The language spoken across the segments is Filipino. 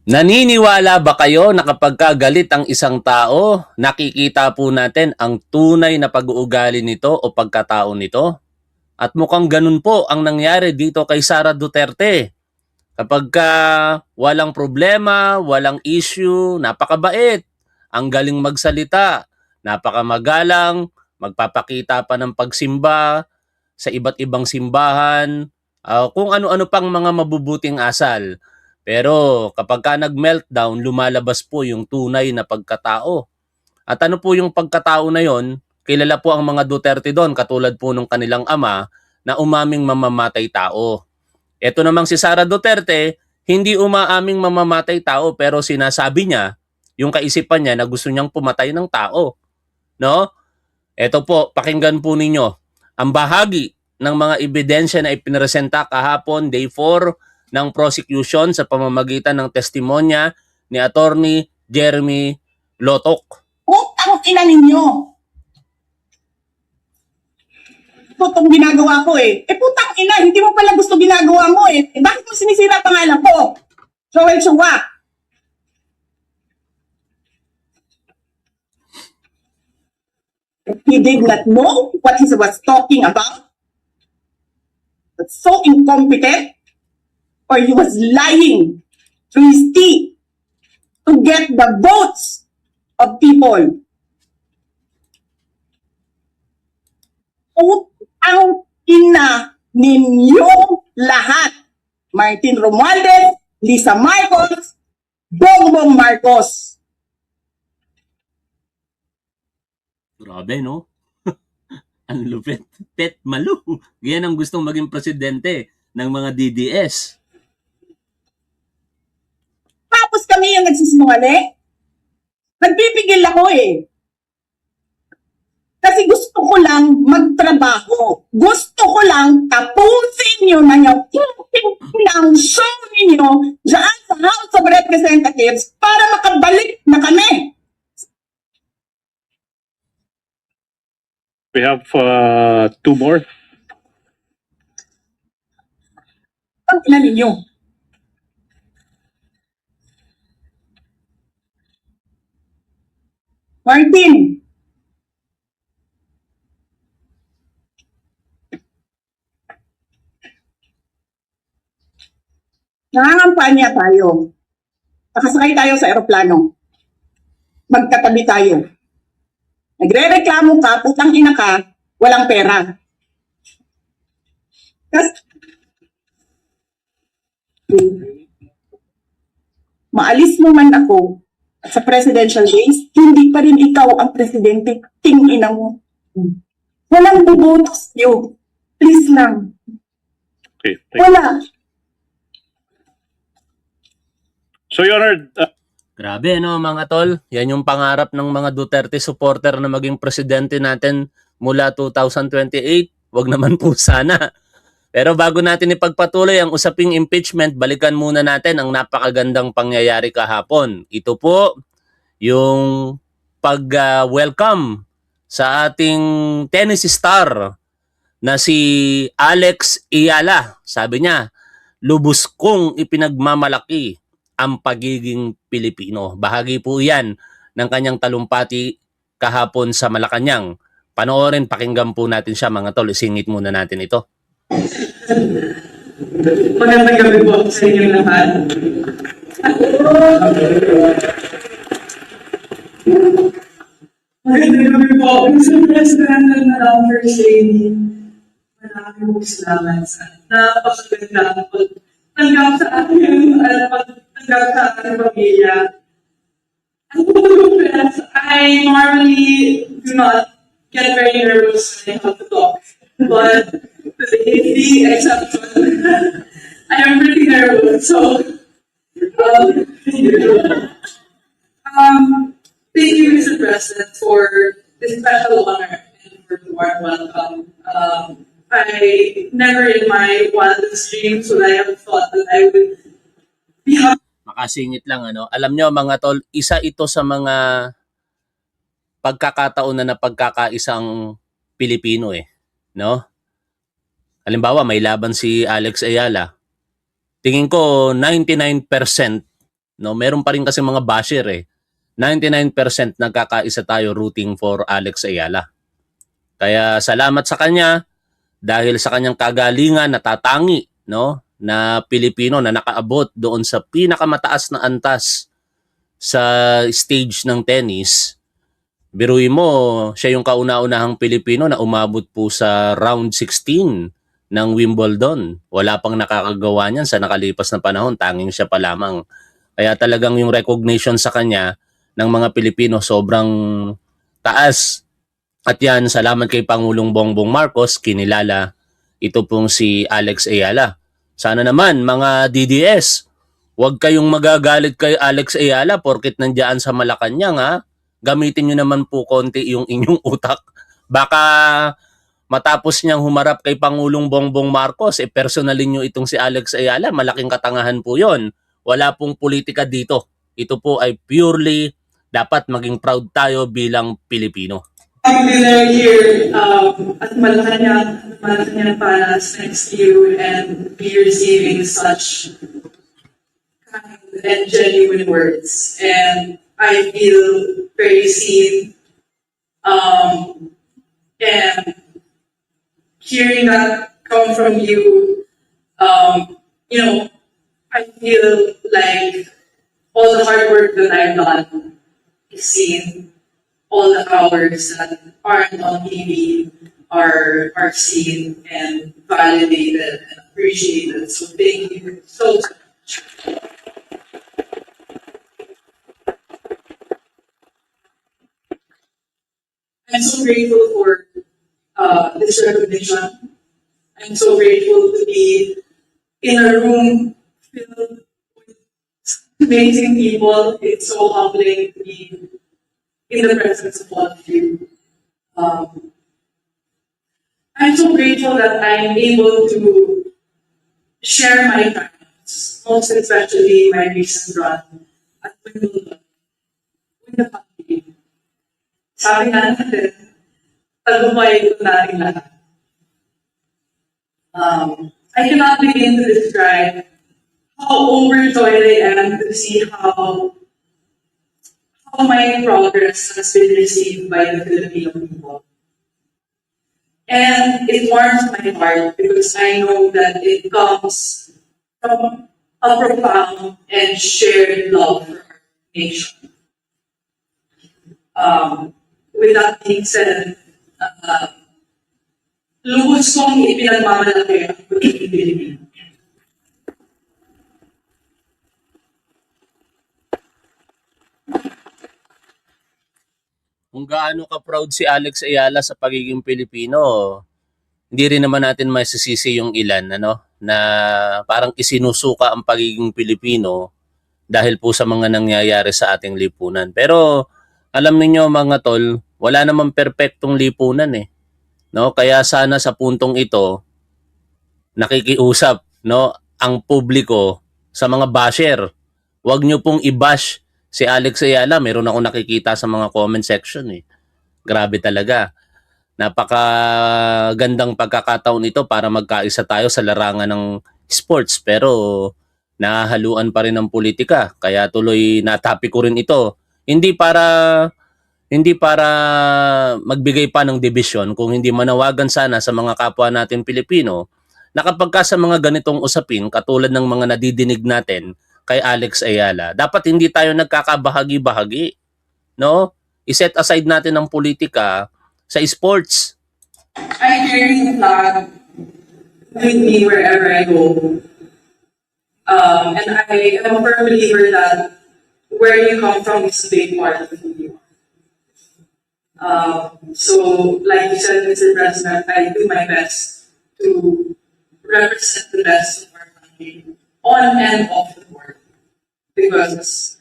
Naniniwala ba kayo na kapag galit ang isang tao, nakikita po natin ang tunay na pag-uugali nito o pagkatao nito? At mukhang ganun po ang nangyari dito kay Sara Duterte. Kapag walang problema, walang issue, napakabait, ang galing magsalita, napakamagalang, magpapakita pa ng pagsimba sa iba't ibang simbahan, kung ano-ano pang mga mabubuting asal. Pero kapag nag-meltdown, lumalabas po yung tunay na pagkatao. At ano po yung pagkatao na yon? Kilala po ang mga Duterte doon, katulad po nung kanilang ama, na umaming mamamatay tao. Ito namang si Sara Duterte, hindi umaaming mamamatay tao pero sinasabi niya, yung kaisipan niya na gusto niyang pumatay ng tao. No? Ito po, pakinggan po ninyo. Ang bahagi ng mga ebidensya na ipinresenta kahapon, day 4 ng prosecution sa pamamagitan ng testimonya ni Attorney Jeremy Lotok. Putang ina ninyo! Itong ginagawa ko eh. Putang ina, hindi mo pala gusto ginagawa mo eh. Bakit mo sinisira pangalan ko? Joel Chua. He did not know what he was talking about. But so incompetent. Or he was lying through his teeth to get the votes of people. Ang ina ninyong lahat. Martin Romualdez, Lisa Marcos, Bongbong Marcos. Grabe, no? Ang lupit. Pet Malu. Yan ang gustong maging presidente ng mga DDS. Tapos kami yung nagsisinungaling. Nagpipigil ako eh. Kasi gusto ko lang magtrabaho. Gusto ko lang tapusin yun na yung ng show ninyo dyan sa House of Representatives para makabalik na kami. We have two more. Ang ina ninyo. Martin. Nangangampanya tayo. Nakasakay tayo sa eroplano. Magkatabi tayo. Nagre-reklamo ka, putang ina ka, walang pera. Kasi maalis mo man ako sa presidential race, hindi pa rin ikaw ang presidente. Tingin mo. Walang bubotos yun. Please lang. Okay. Thank you. Wala. So, Your Honor, Grabe, no, mga tol? Yan yung pangarap ng mga Duterte supporter na maging presidente natin mula 2028. Wag naman po sana. Pero bago natin ipagpatuloy ang usaping impeachment, balikan muna natin ang napakagandang pangyayari kahapon. Ito po yung pag-welcome sa ating tennis star na si Alex Ayala. Sabi niya, lubos kong ipinagmamalaki ang pagiging Pilipino. Bahagi po yan ng kanyang talumpati kahapon sa Malacanang. Panoorin, pakinggan po natin siya mga tol. Isingit muna natin ito. Magandang gabi po sa inyo lahat. Magandang gabi po sa President ng First Lady. Maraming po salamat sa napakagandang pagtanggap sa aking pagtanggap sa aking pamilya. I normally do not get very nervous when I have to talk, but today is the exception. I am pretty nervous, so thank you, Mr. President, for this special honor and for the warm welcome. I never in my wildest dreams would I have thought that I would be happy. Makasingit lang, ano. Alam nyo mga tol, isa ito sa mga pagkakataon na pagkakaisang Pilipino eh. No? Halimbawa, may laban si Alex Ayala. Tingin ko 99% No, meron pa rin kasi mga basher eh. 99% nagkakaisa tayo rooting for Alex Ayala. Kaya salamat sa kanya dahil sa kanyang kagalingan natatangi, no, na Pilipino na nakaabot doon sa pinakamataas na antas sa stage ng tennis. Biruin mo, siya yung kauna-unahang Pilipino na umabot po sa round 16 ng Wimbledon. Wala pang nakakagawa niyan sa nakalipas na panahon, tanging siya pa lamang. Kaya talagang yung recognition sa kanya ng mga Pilipino sobrang taas. At yan, salamat kay Pangulong Bongbong Marcos, kinilala ito pong si Alex Ayala. Sana naman mga DDS, huwag kayong magagalit kay Alex Ayala porket nandiyan sa Malacanang ha. Gamitin nyo naman po konti yung inyong utak. Baka matapos niyang humarap kay Pangulong Bongbong Marcos, personalin nyo itong si Alex Ayala, malaking katangahan po yon. Wala pong politika dito. Ito po ay purely dapat maging proud tayo bilang Pilipino. I'm gonna here at Malacanang Palace next to you and be receiving such kind and genuine words. And I feel very seen. And hearing that come from you, you know, I feel like all the hard work that I've done is seen. All the hours that aren't on TV are seen and validated and appreciated. So thank you so much. I'm so grateful for this recognition. I'm so grateful to be in a room filled with amazing people. It's so humbling to be in the presence of all of you. I'm so grateful that I'm able to share my talents, most especially my recent run at Wimbledon with the family. Sabi nga natin, tagumpay ito natin lahat. I cannot begin to describe how overjoyed I am to see how my progress has been received by the Filipino people. And it warms my heart because I know that it comes from a profound and shared love for our nation. With that being said, lubos kong ipinagmamalaki ang pagiging Pilipino. Kung gaano ka-proud si Alex Ayala sa pagiging Pilipino, hindi rin naman natin masisisi yung ilan na parang isinusuka ang pagiging Pilipino dahil po sa mga nangyayari sa ating lipunan. Pero alam niyo mga tol, wala namang perpektong lipunan eh. No? Kaya sana sa puntong ito nakikiusap ang publiko sa mga basher. Huwag niyo pong i-bash si Alex Ayala. Meron ako nakikita sa mga comment section eh. Grabe talaga. Napakagandang pagkakataon ito para magkaisa tayo sa larangan ng sports, pero nahahaluan pa rin ng politika. Kaya tuloy natapi ko rin ito. Hindi para magbigay pa ng division, kung hindi manawagan sana sa mga kapwa natin Pilipino na kapag ka sa mga ganitong usapin, katulad ng mga nadidinig natin kay Alex Ayala, dapat hindi tayo nagkakabahagi-bahagi. No? I-set aside natin ang politika sa sports. I carry the flag with me wherever I go. And I am a firm believer that where you come from is a big part of who you are. So, like you said, Mr. President, I do my best to represent the best of our country on and off the board. Because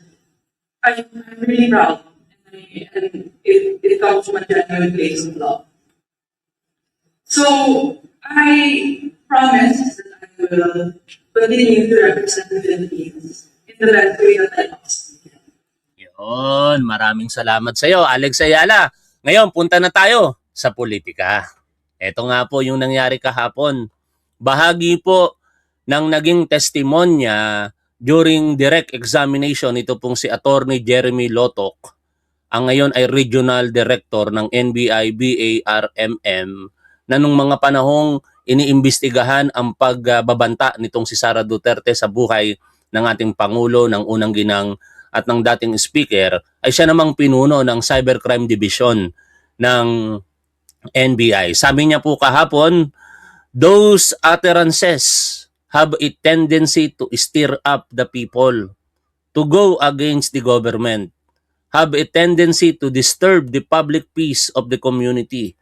I'm really proud. And it comes from a genuine place of love. So, I promise that I will continue to represent the Philippines in the best way that I possibly can. Yun, maraming salamat sa iyo, Alex Ayala. Ngayon, punta na tayo sa politika. Ito nga po yung nangyari kahapon. Bahagi po ng naging testimonya during direct examination, ito pong si Attorney Jeremy Lotok, ang ngayon ay Regional Director ng NBI BARMM, na nung mga panahong iniimbestigahan ang pagbabanta nitong si Sara Duterte sa buhay ng ating Pangulo, ng unang ginang at ng dating speaker, ay siya namang pinuno ng Cybercrime Division ng NBI. Sabi niya po kahapon, those utterances have a tendency to stir up the people, to go against the government, have a tendency to disturb the public peace of the community,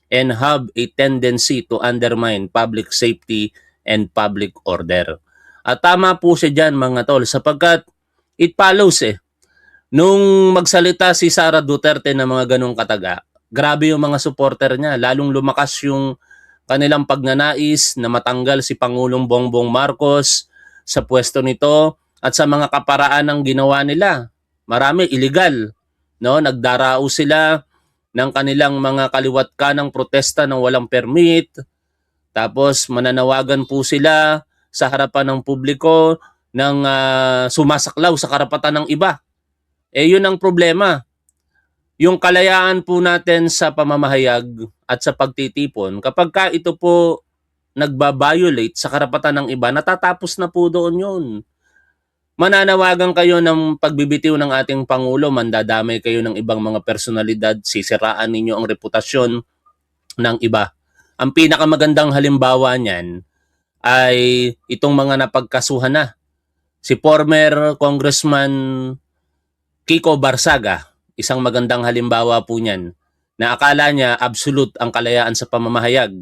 and have a tendency to undermine public safety and public order. At tama po siya dyan mga tol, sapagkat it follows nung magsalita si Sara Duterte ng mga ganong kataga, grabe yung mga supporter niya, lalong lumakas yung kanilang pagnanais na matanggal si Pangulong Bongbong Marcos sa pwesto nito at sa mga kaparaan ng ginawa nila. Marami illegal, no? Nagdarao sila ng kanilang mga kaliwat kanang protesta ng walang permit. Tapos mananawagan po sila sa harapan ng publiko ng sumasaklaw sa karapatan ng iba. Yun ang problema. Yung kalayaan po natin sa pamamahayag at sa pagtitipon, kapag ka ito po nagbabiolate sa karapatan ng iba, natatapos na po doon yun. Mananawagan kayo ng pagbibitiw ng ating Pangulo, mandadamay kayo ng ibang mga personalidad, sisiraan ninyo ang reputasyon ng iba. Ang pinakamagandang halimbawa niyan ay itong mga napagkasuhan na. Si former Congressman Kiko Barsaga, isang magandang halimbawa po niyan, na akala niya absolute ang kalayaan sa pamamahayag,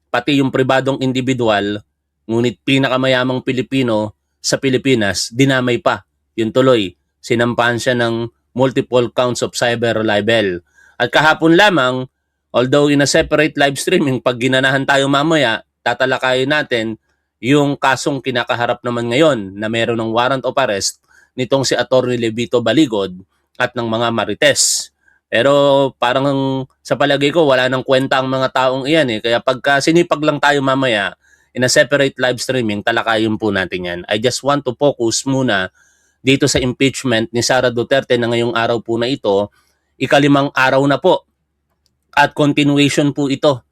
pati yung pribadong individual, ngunit pinakamayamang Pilipino sa Pilipinas, dinamay pa. Yun tuloy, sinampahan siya ng multiple counts of cyber libel. At kahapon lamang, although in a separate live streaming, pag ginanahan tayo mamaya, tatalakayin natin yung kasong kinakaharap naman ngayon na meron ng warrant of arrest nitong si Atty. Levito Baligod at ng mga Marites. Pero parang sa palagay ko wala nang kwenta ang mga taong iyan Kaya pagka sinipag lang tayo mamaya in a separate live streaming, talakayin po natin yan. I just want to focus muna dito sa impeachment ni Sara Duterte na ngayong araw po na ito, ikalimang araw na po. At continuation po ito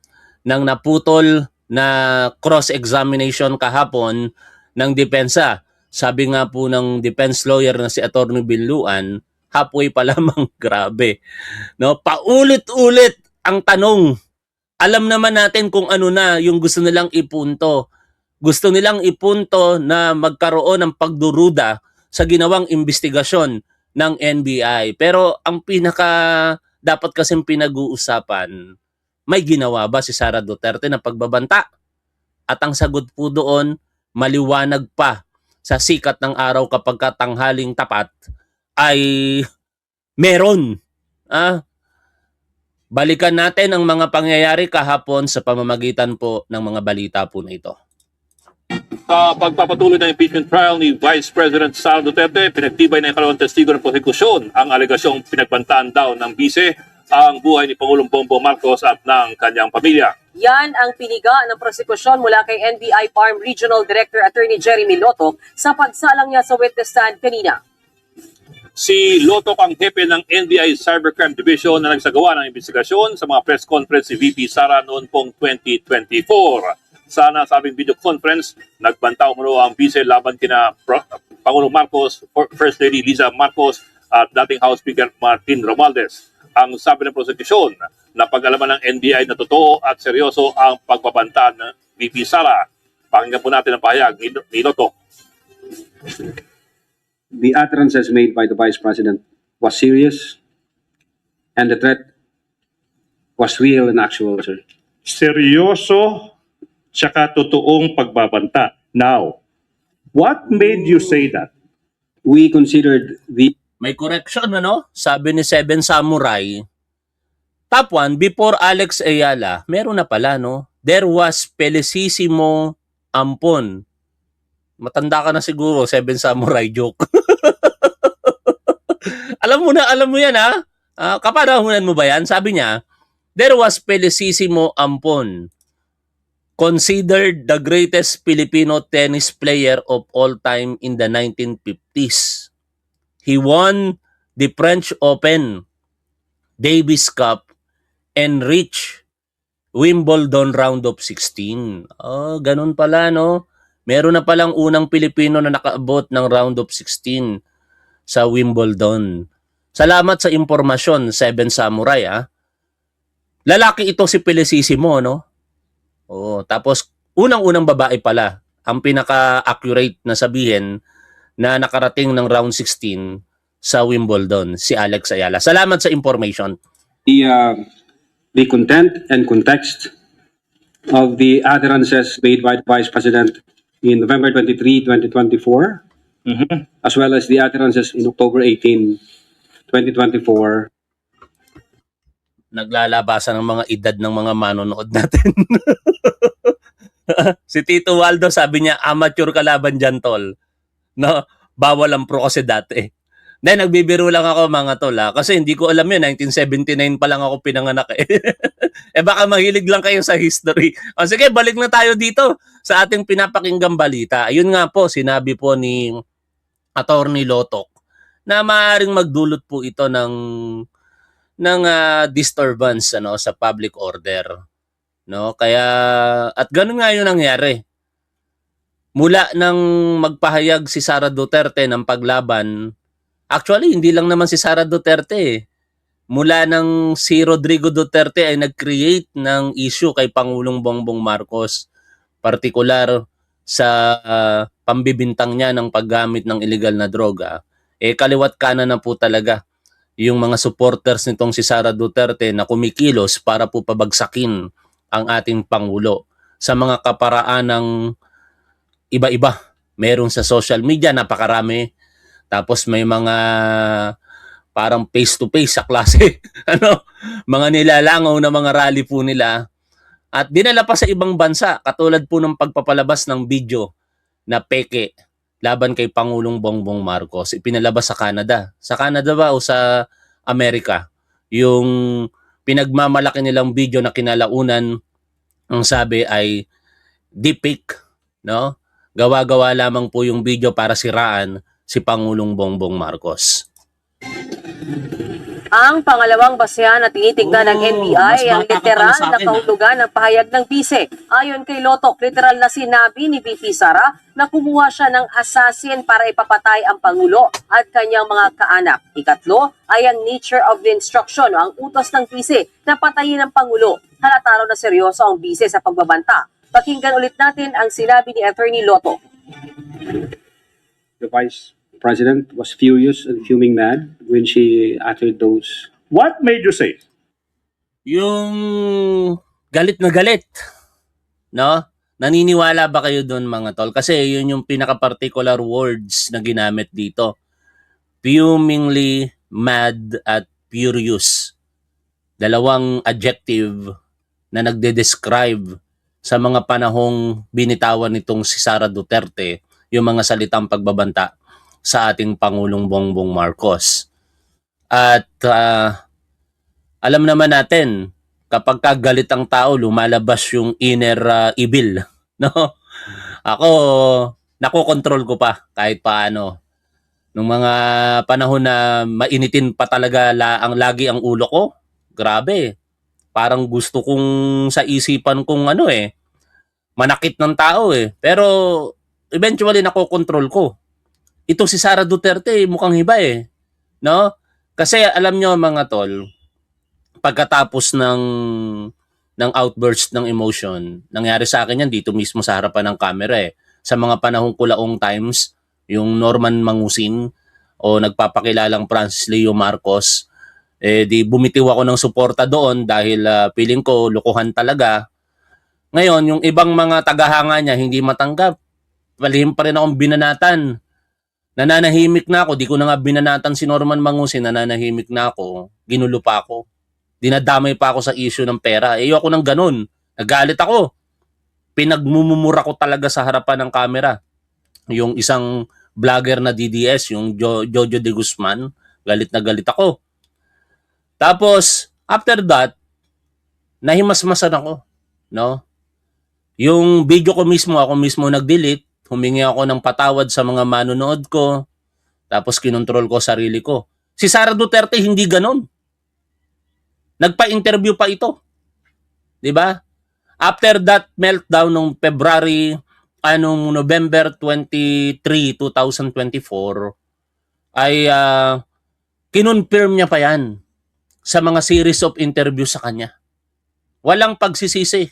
ng naputol na cross-examination kahapon ng depensa. Sabi nga po ng defense lawyer na si Atty. Binluan, halfway pa lamang, grabe. No, paulit-ulit ang tanong. Alam naman natin kung ano na yung gusto nilang ipunto. Gusto nilang ipunto na magkaroon ng pagduruda sa ginawang investigasyon ng NBI. Pero ang pinaka dapat kasing pinag-uusapan, may ginawa ba si Sara Duterte na pagbabanta? At ang sagot po doon, maliwanag pa sa sikat ng araw kapag tanghaling tapat, ay meron. Balikan natin ang mga pangyayari kahapon sa pamamagitan po ng mga balita po na ito. Sa pagpapatuloy ng impeachment trial ni Vice President Sara Duterte, pinagtibay ng ikalawang testigo ng prosekusyon ang alegasyong pinagbantaan daw ng bise ang buhay ni Pangulong Bongbong Marcos at ng kanyang pamilya. Yan ang piniga ng prosekusyon mula kay NBI Farm Regional Director Attorney Jeremy Lotok sa pagsalang niya sa witness stand kanina. Si Lotok ang hepe ng NBI Cybercrime Division na nagsagawa ng investigasyon sa mga press conference si VP Sara noon pong 2024. Sa nasabing video conference, nagbanta umano ang bise laban kina Pangulong Marcos, First Lady Liza Marcos at dating House Speaker Martin Romualdez. Ang sabi ng prosekusyon na pag-alaman ng NBI na totoo at seryoso ang pagbabanta ng VP Sara. Pakinggan po natin ang pahayag ni Lotok. The utterances made by the Vice President was serious and the threat was real and actual, sir. Seryoso tsaka totoong pagbabanta. Now, what made you say that? We considered the May correction, Sabi ni Seven Samurai, top 1, before Alex Ayala, meron na pala, There was Felicissimo Ampon. Matanda ka na siguro, Seven Samurai joke. alam mo yan, kapanahunan mo ba yan? Sabi niya, there was Felicissimo Ampon. considered the greatest Filipino tennis player of all time in the 1950s. He won the French Open, Davis Cup, and reached Wimbledon round of 16. Oh, ganun pala, no? Meron na palang unang Pilipino na nakaabot ng round of 16 sa Wimbledon. Salamat sa impormasyon, Seven Samurai, ah. Lalaki ito si Felicissimo, no? Oh, tapos unang-unang babae pala ang pinaka-accurate na sabihin na nakarating ng round 16 sa Wimbledon, si Alex Ayala. Salamat sa information. The content and context of the utterances made by the Vice President in November 23, 2024, as well as the utterances in October 18, 2024. Naglalabasan ng mga edad ng mga manonood natin. Si Tito Waldo sabi niya, amateur kalaban dyan, tol. No, bawal ang pro kasi dati. Then, nagbibiro lang ako mga tol, kasi hindi ko alam yun, 1979 pa lang ako pinanganak eh. Eh baka mahilig lang kayo sa history. O sige, balik na tayo dito sa ating pinapakinggang balita. Ayun nga po, sinabi po ni Attorney Lotok na maaaring magdulot po ito ng disturbance sa public order, no? Kaya at ganun nga 'yung nangyari. Mula nang magpahayag si Sara Duterte ng paglaban, actually hindi lang naman si Sara Duterte eh. Mula nang si Rodrigo Duterte ay nag-create ng issue kay Pangulong Bongbong Marcos, partikular sa pambibintang niya ng paggamit ng illegal na droga, kaliwat kanan na po talaga yung mga supporters nitong si Sara Duterte na kumikilos para po pabagsakin ang ating Pangulo sa mga kaparaan ng iba-iba. Meron sa social media, napakarami. Tapos may mga parang face-to-face sa klase. Mga nilalangaw na mga rally po nila. At dinala pa sa ibang bansa, katulad po ng pagpapalabas ng video na peke laban kay Pangulong Bongbong Marcos, ipinalabas sa Canada. Sa Canada ba o sa Amerika? Yung pinagmamalaki nilang video na kinalaunan, ang sabi ay deepfake, no? Gawa-gawa lamang po yung video para siraan si Pangulong Bongbong Marcos. Ang pangalawang basehan na tinitignan ng NBI ang literal na kahulugan ng pahayag ng bise. Ayon kay Lotok, literal na sinabi ni VP Sara na kumuha siya ng assassin para ipapatay ang Pangulo at kanyang mga kaanak. Ikatlo ay ang nature of the instruction o ang utos ng bise na patayin ang Pangulo. Halata raw na seryoso ang bise sa pagbabanta. Pakinggan ulit natin ang sinabi ni Attorney Lotok. The Vice President was furious and fuming mad when she uttered those. What made you say? Yung galit na galit, no? Naniniwala ba kayo doon mga tol? Kasi yun yung pinaka-particular words na ginamit dito. Fumingly mad at furious. Dalawang adjective na nagde-describe sa mga panahong binitawan nitong si Sara Duterte yung mga salitang pagbabanta sa ating Pangulong Bongbong Marcos. At alam naman natin, kapag galit ang tao, lumalabas yung inner evil. No? Ako, nakokontrol ko pa kahit paano. Nung mga panahon na mainitin pa talaga lagi ang ulo ko, grabe. Parang gusto kong sa isipan kong manakit ng tao eh. Pero eventually nakokontrol ko. Ito si Sara Duterte, mukhang hiba eh. No? Kasi alam nyo mga tol, pagkatapos ng outburst ng emotion, nangyari sa akin yan dito mismo sa harapan ng camera eh. Sa mga panahong kulaong times, yung Norman Mangusin o nagpapakilalang Francis Leo Marcos, di bumitiw ako ng suporta doon dahil feeling ko lukuhan talaga. Ngayon, yung ibang mga tagahanga niya hindi matanggap. Palihim pa rin akong binanatan. Nananahimik na ako, di ko na nga binanatan si Norman Mangusin, nananahimik na ako, ginulo pa ako. Dinadamay pa ako sa issue ng pera. Ayoko nang ganun. Nagalit ako. Pinagmumura ko talaga sa harapan ng camera. Yung isang vlogger na DDS, yung Jojo de Guzman, galit na galit ako. Tapos, after that, nahimasmasan ako. No? Yung video ko mismo, ako mismo nag-delete, humingi ako ng patawad sa mga manonood ko, tapos kinontrol ko sarili ko. Si Sara Duterte hindi ganon. Nagpa-interview pa ito. 'Di ba? After that meltdown nung November 23, 2024, ay kinonfirm niya pa yan sa mga series of interviews sa kanya. Walang pagsisisi.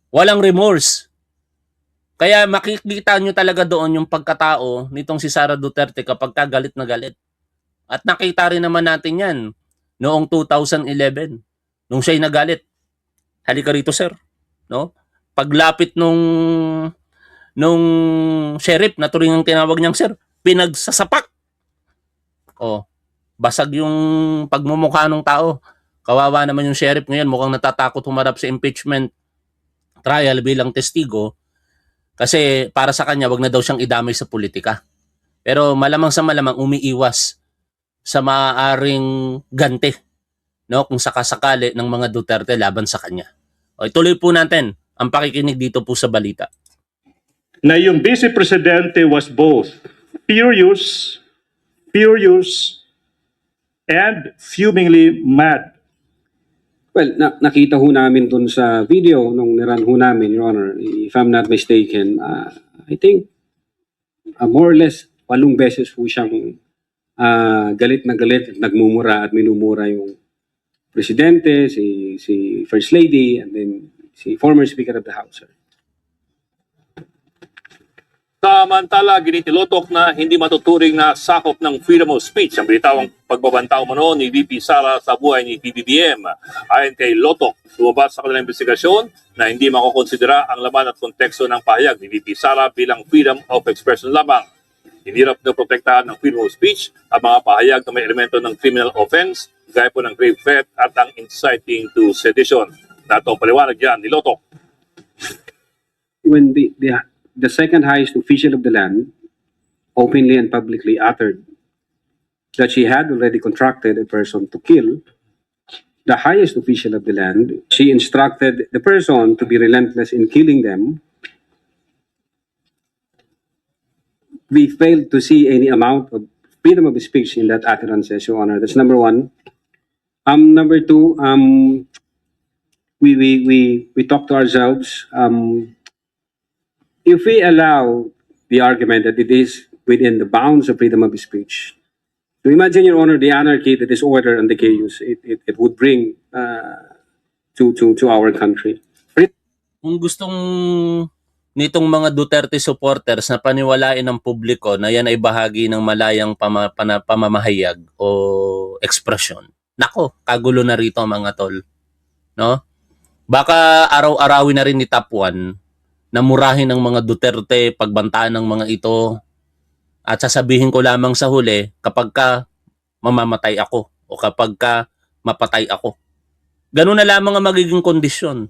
Walang remorse. Kaya makikita nyo talaga doon yung pagkatao nitong si Sara Duterte kapag galit na galit. At nakita rin naman natin yan noong 2011 nung siya'y nagalit. Halika rito, sir. No? Paglapit nung sheriff na turingang tinawag niyang sir, pinagsasapak. Oh, basag yung pagmumukha ng tao. Kawawa naman yung sheriff ngayon, mukhang natatakot humarap sa impeachment trial bilang testigo kasi para sa kanya wag na daw siyang idamay sa politika. Pero malamang sa malamang umiiwas sa maaaring ganti, no, kung sakasakali ng mga Duterte laban sa kanya. O ituloy po natin ang pakikinig dito po sa balita. Na yung Vice Presidente was both furious, and fumingly mad. Well, nakita ho namin dun sa video nung niran ho namin, Your Honor, if I'm not mistaken, I think more or less 8 beses ho siyang galit na galit at nagmumura at minumura yung presidente, si First Lady, and then si former Speaker of the House. Sir. Samantala, ginitilotok na hindi matuturing na sakop ng freedom of speech ang binitawang pagbabanta umano ni VP Sara sa buhay ni PBBM. Ayon kay Lotok, lumabas sa kanilang investigasyon na hindi makukonsidera ang laman at konteksto ng pahayag ni VP Sara bilang freedom of expression lamang. Hinirap na protektahan ng freedom of speech ang mga pahayag na may elemento ng criminal offense, gaya po ng grave threat at ang inciting to sedition. Nato ang paliwanag yan ni Lotok. When the second highest official of the land openly and publicly uttered that she had already contracted a person to kill, the highest official of the land, she instructed the person to be relentless in killing them. We failed to see any amount of freedom of speech in that utterance, Your Honor. That's number one. Number two, we talk to ourselves. If we allow the argument that it is within the bounds of freedom of speech, to imagine, Your Honor, the anarchy, the disorder, and the chaos it would bring to our country. Kung gustong nitong mga Duterte supporters na paniwalain ng publiko na yan ay bahagi ng malayang pamamahayag o ekspresyon, nako, kagulo na rito mga tol. No? Baka araw-arawin na rin ni Top 1 na murahin ng mga Duterte, pagbantaan ng mga ito, at sasabihin ko lamang sa huli kapag ka mamamatay ako o kapag ka mapatay ako. Ganun na lamang ang magiging kondisyon.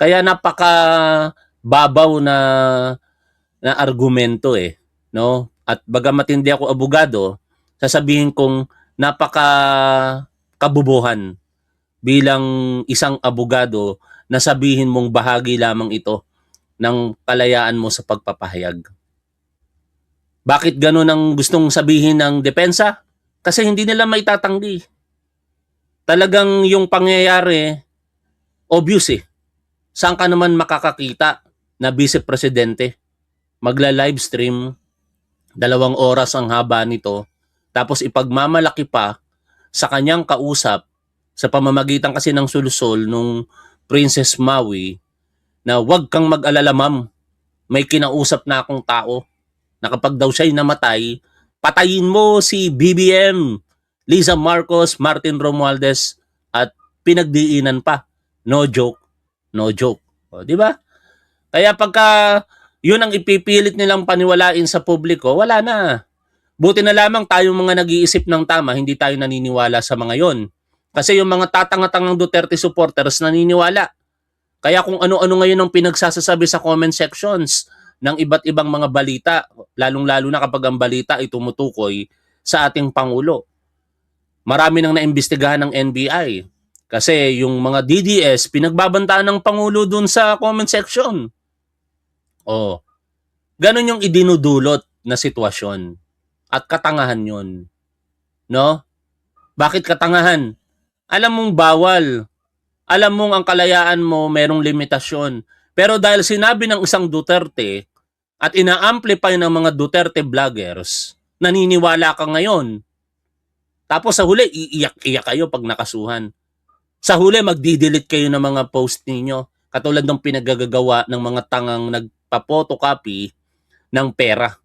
Kaya napaka babaw na argumento no? At bagamat hindi ako abogado, sasabihin kong napaka kabubuhan bilang isang abogado na sabihin mong bahagi lamang ito ng kalayaan mo sa pagpapahayag. Bakit ganun ang gustong sabihin ng depensa? Kasi hindi nila maitatanggi. Talagang yung pangyayari, obvious Saan ka naman makakakita na Vice Presidente magla-livestream, 2 oras ang haba nito, tapos ipagmamalaki pa sa kanyang kausap sa pamamagitan kasi ng sulusol nung Princess Maui na wag kang mag-alala ma'am, may kinausap na akong tao na kapag daw siya'y namatay, patayin mo si BBM, Liza Marcos, Martin Romualdez at pinagdiinan pa. No joke. No joke. O, di ba? Kaya pagka yun ang ipipilit nilang paniwalain sa publiko, wala na. Buti na lamang tayong mga nag-iisip ng tama, hindi tayo naniniwala sa mga yon. Kasi yung mga tatanga-tangang Duterte supporters naniniwala. Kaya kung ano-ano ngayon ang pinagsasasabi sa comment sections ng iba't ibang mga balita, lalong-lalo na kapag ang balita ay tumutukoy sa ating Pangulo. Marami nang naimbestigahan ng NBI. Kasi yung mga DDS, pinagbabantaan ng Pangulo dun sa comment section. Oh. Ganon yung idinudulot na sitwasyon. At katangahan yun. No? Bakit katangahan? Alam mong bawal. Alam mong ang kalayaan mo merong limitasyon. Pero dahil sinabi ng isang Duterte at ina-amplify ng mga Duterte vloggers, naniniwala ka ngayon. Tapos sa huli, iiyak-iyak kayo pag nakasuhan. Sa huli, magdi-delete kayo ng mga post ninyo. Katulad ng pinagagagawa ng mga tangang nagpa-photocopy ng pera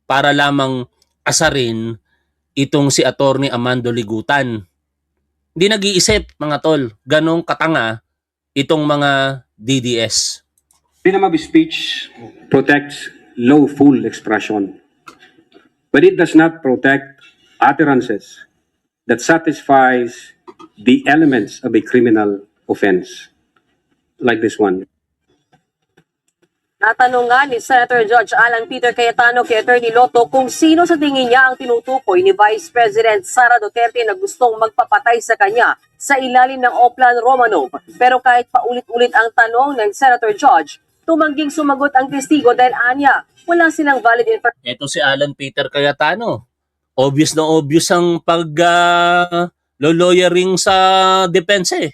para lamang asarin itong si Attorney Amando Ligutan. Hindi nag-iisip, mga tol. Ganong katanga itong mga DDS. Freedom of speech protects lawful expression, but it does not protect utterances that satisfies the elements of a criminal offense, like this one. Natanong nga ni Senator Judge Alan Peter Cayetano kay Attorney Lotto kung sino sa tingin niya ang tinutukoy ni Vice President Sara Duterte na gustong magpapatay sa kanya sa ilalim ng Oplan Romanov. Pero kahit paulit-ulit ang tanong ng Senator Judge, tumangging sumagot ang testigo dahil anya, wala silang valid information. Ito si Alan Peter Cayetano. Obvious na obvious ang lawyering sa depense,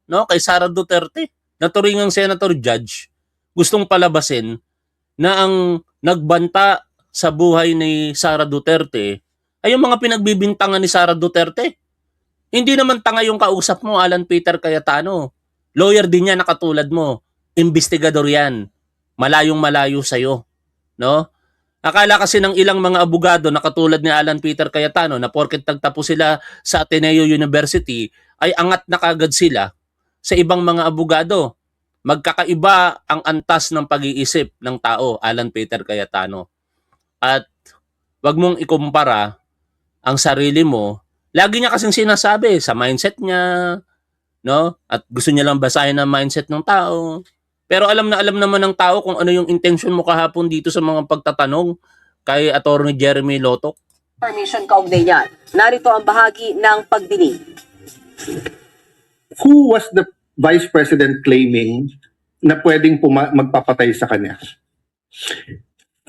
no? Kay Sara Duterte. Naturingang Senator Judge gustong palabasin na ang nagbanta sa buhay ni Sara Duterte ay yung mga pinagbibintangan ni Sara Duterte. Hindi naman tanga yung kausap mo, Alan Peter Cayetano. Lawyer din yan na katulad mo. Investigador yan. Malayong malayo sa'yo. No? Akala kasi ng ilang mga abogado na katulad ni Alan Peter Cayetano na porket nagtapos sila sa Ateneo University ay angat na kagad sila sa ibang mga abogado. Magkakaiba ang antas ng pag-iisip ng tao, Alan Peter Cayetano. At wag mong ikumpara ang sarili mo. Lagi niya kasing sinasabi sa mindset niya, no? At gusto niya lang basahin ang mindset ng tao. Pero alam naman ng tao kung ano yung intention mo kahapon dito sa mga pagtatanong kay Attorney Jeremy Lotto. Information kaugnay niyan. Narito ang bahagi ng pagdinig. Who was the Vice President claiming na pwedeng magpapatay sa kanya?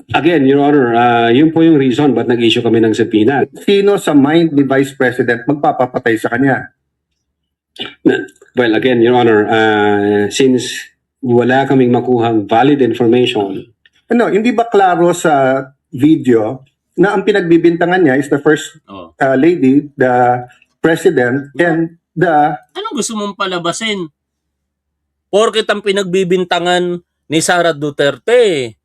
Again, Your Honor, yun po yung reason ba't nag-issue kami ng subpoena. Sino sa mind ni Vice President magpapapatay sa kanya? Well, again, Your Honor, since wala kaming makuhang valid information, Ano, hindi ba klaro sa video na ang pinagbibintangan niya is the first lady, the president, and the... Anong gusto mong palabasin? Porket ang pinagbibintangan ni Sara Duterte,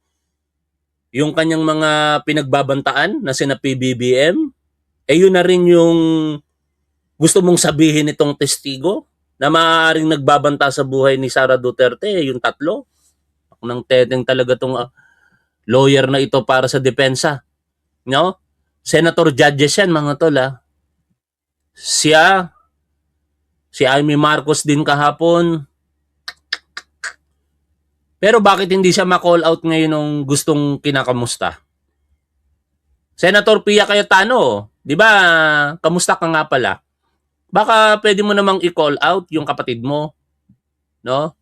yung kanyang mga pinagbabantaan na sina PBBM, yun na rin yung gusto mong sabihin itong testigo na maaaring nagbabanta sa buhay ni Sara Duterte, yung tatlo. Ako nang teteng talaga tong lawyer na ito para sa depensa. No? Senator judges yan, mga tol, ha? Si Amy Marcos din kahapon. Pero bakit hindi siya ma-call out ngayon nung gustong kinakamusta? Senator Pia Cayetano, di ba, kamusta ka nga pala? Baka pwede mo namang i-call out yung kapatid mo. No?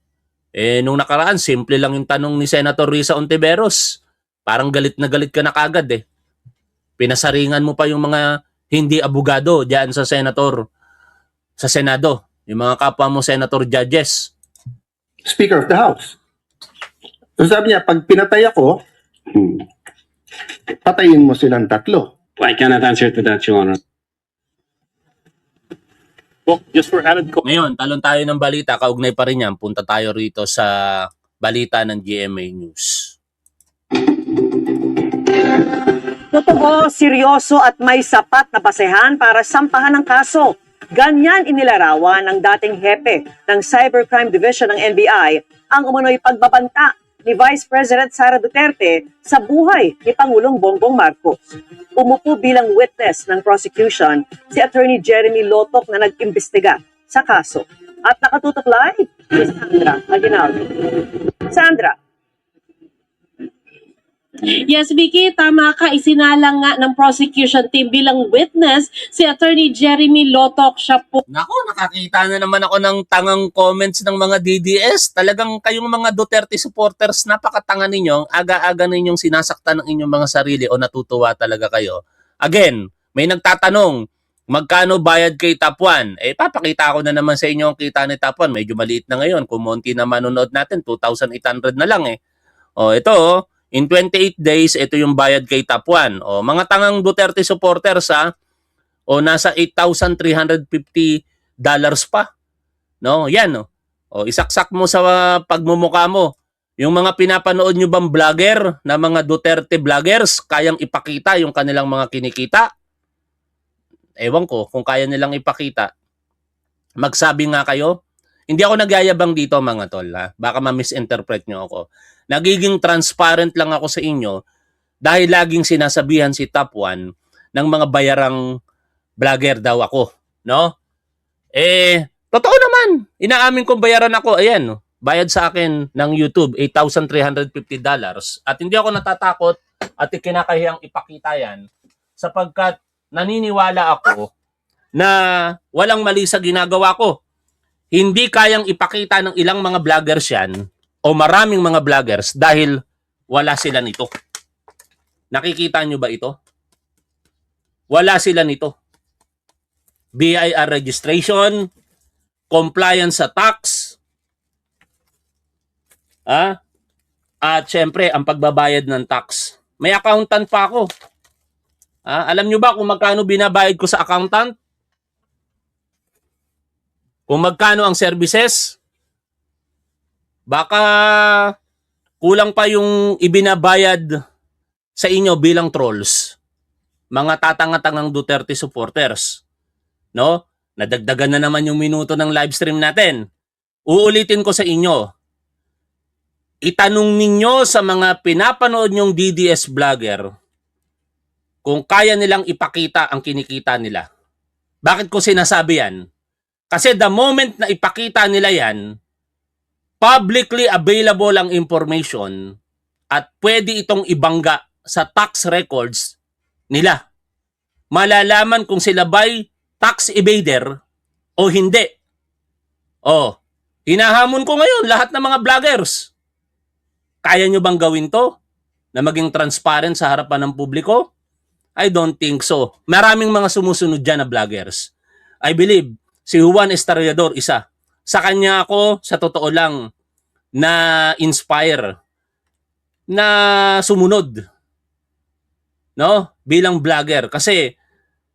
Nung nakaraan, simple lang yung tanong ni Senator Risa Ontiveros. Parang galit na galit ka na kagad eh. Pinasaringan mo pa yung mga hindi abogado diyan sa Senado. Yung mga kapwa mo Senator judges. Speaker of the House. So sabi niya, pag pinatay ako, patayin mo silang tatlo. I cannot answer to that, Your Honor. Well, just for added Ngayon, talon tayo ng balita. Kaugnay pa rin yan. Punta tayo rito sa balita ng GMA News. Totoo, seryoso at may sapat na basehan para sampahan ng kaso. Ganyan inilarawan ng dating hepe ng Cybercrime Division ng NBI ang umunoy pagbabanta ni Vice President Sara Duterte sa buhay ni Pangulong Bongbong Marcos. Umupo bilang witness ng prosecution si Attorney Jeremy Lotto na nag-imbestiga sa kaso. At nakatutok live si Sandra Aguinaldo. Sandra. Yes, Vicky, tama ka. Isinalang nga ng prosecution team bilang witness si Attorney Jeremy Lotok. Siya po Nako, nakakita na naman ako ng tangang comments ng mga DDS. Talagang kayong mga Duterte supporters, napakatanga ninyo. Aga-aga ninyong sinasaktan ng inyong mga sarili o natutuwa talaga kayo. Again, may nagtatanong, magkano bayad kay Top 1? Eh, papakita ko na naman sa inyo ang kita ni Top 1. Medyo maliit na ngayon. Kung monti na manonood natin, 2,800 na lang eh. O, ito oh. In 28 days, ito yung bayad kay Top 1. O, mga tangang Duterte supporters ha, o nasa $8,350 pa. No, yan no. O, isaksak mo sa pagmumukha mo. Yung mga pinapanood nyo bang vlogger na mga Duterte vloggers, kayang ipakita yung kanilang mga kinikita? Ewan ko kung kaya nilang ipakita. Magsabi nga kayo. Hindi ako nagyayabang dito mga tol ha. Baka ma-misinterpret nyo ako. Nagiging transparent lang ako sa inyo dahil laging sinasabihan si Top 1 ng mga bayarang vlogger daw ako, no? Eh, totoo naman. Inaamin kong bayaran ako. Ayan, no? Bayad sa akin ng YouTube $8,350 at hindi ako natatakot at kinakahiyang ipakita yan sapagkat naniniwala ako na walang mali sa ginagawa ko. Hindi kayang ipakita ng ilang mga vloggers yan o maraming mga vloggers dahil wala sila nito. Nakikita nyo ba ito? Wala sila nito. BIR registration, compliance sa tax, at syempre ang pagbabayad ng tax. May accountant pa ako. Alam nyo ba kung magkano binabayad ko sa accountant? Kung magkano ang services? Baka kulang pa yung ibinabayad sa inyo bilang trolls. Mga tatanga-tangang Duterte supporters. No? Nadagdagan na naman yung minuto ng live stream natin. Uulitin ko sa inyo. Itanong ninyo sa mga pinapanood nyong DDS vlogger kung kaya nilang ipakita ang kinikita nila. Bakit ko sinasabi yan? Kasi the moment na ipakita nila yan, publicly available ang information at pwede itong ibangga sa tax records nila. Malalaman kung sila ba'y tax evader o hindi. Oh, hinahamon ko ngayon lahat ng mga vloggers. Kaya nyo bang gawin to? Na maging transparent sa harapan ng publiko? I don't think so. Maraming mga sumusunod dyan na vloggers. I believe si Juan Estrellador isa. Sa kanya ako, sa totoo lang, na inspire, na sumunod, no? Bilang vlogger. Kasi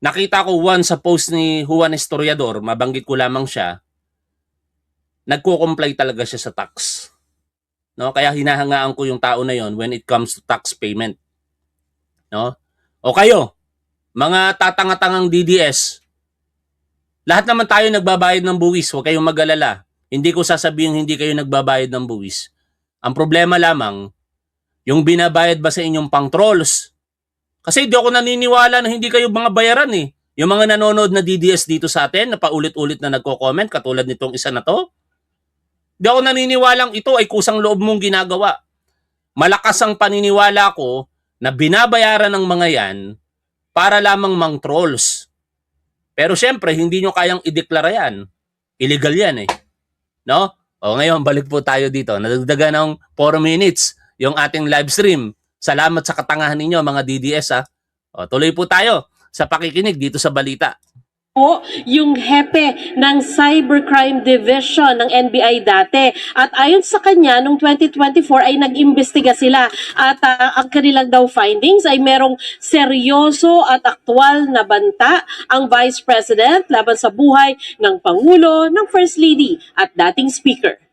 nakita ko once sa post ni Juan Estrellador, mabanggit ko lamang siya, nagko-comply talaga siya sa tax. No? Kaya hinahangaan ko yung tao na yon when it comes to tax payment. No? O kayo, mga tatanga-tangang DDS, lahat naman tayo nagbabayad ng buwis. Huwag kayong mag-alala. Hindi ko sasabihin hindi kayo nagbabayad ng buwis. Ang problema lamang, yung binabayad ba sa inyong pang-trolls? Kasi di ako naniniwala na hindi kayo mga bayaran eh. Yung mga nanonood na DDS dito sa atin, na paulit-ulit na nagko-comment, katulad nitong isa na to, di ako naniniwalang ito ay kusang loob mong ginagawa. Malakas ang paniniwala ko na binabayaran ng mga yan para lamang mang-trolls. Pero syempre, hindi nyo kayang ideklara yan. Illegal yan eh. No? O ngayon, balik po tayo dito. Nadagdagan ng 4 minutes yung ating live stream. Salamat sa katangahan ninyo mga DDS ha. O, tuloy po tayo sa pakikinig dito sa balita. po yung hepe ng Cybercrime Division ng NBI dati. At ayon sa kanya, noong 2024 ay nag-imbestiga sila. At ang kanilang daw findings ay merong seryoso at aktwal na banta ang Vice President laban sa buhay ng Pangulo, ng First Lady at dating Speaker.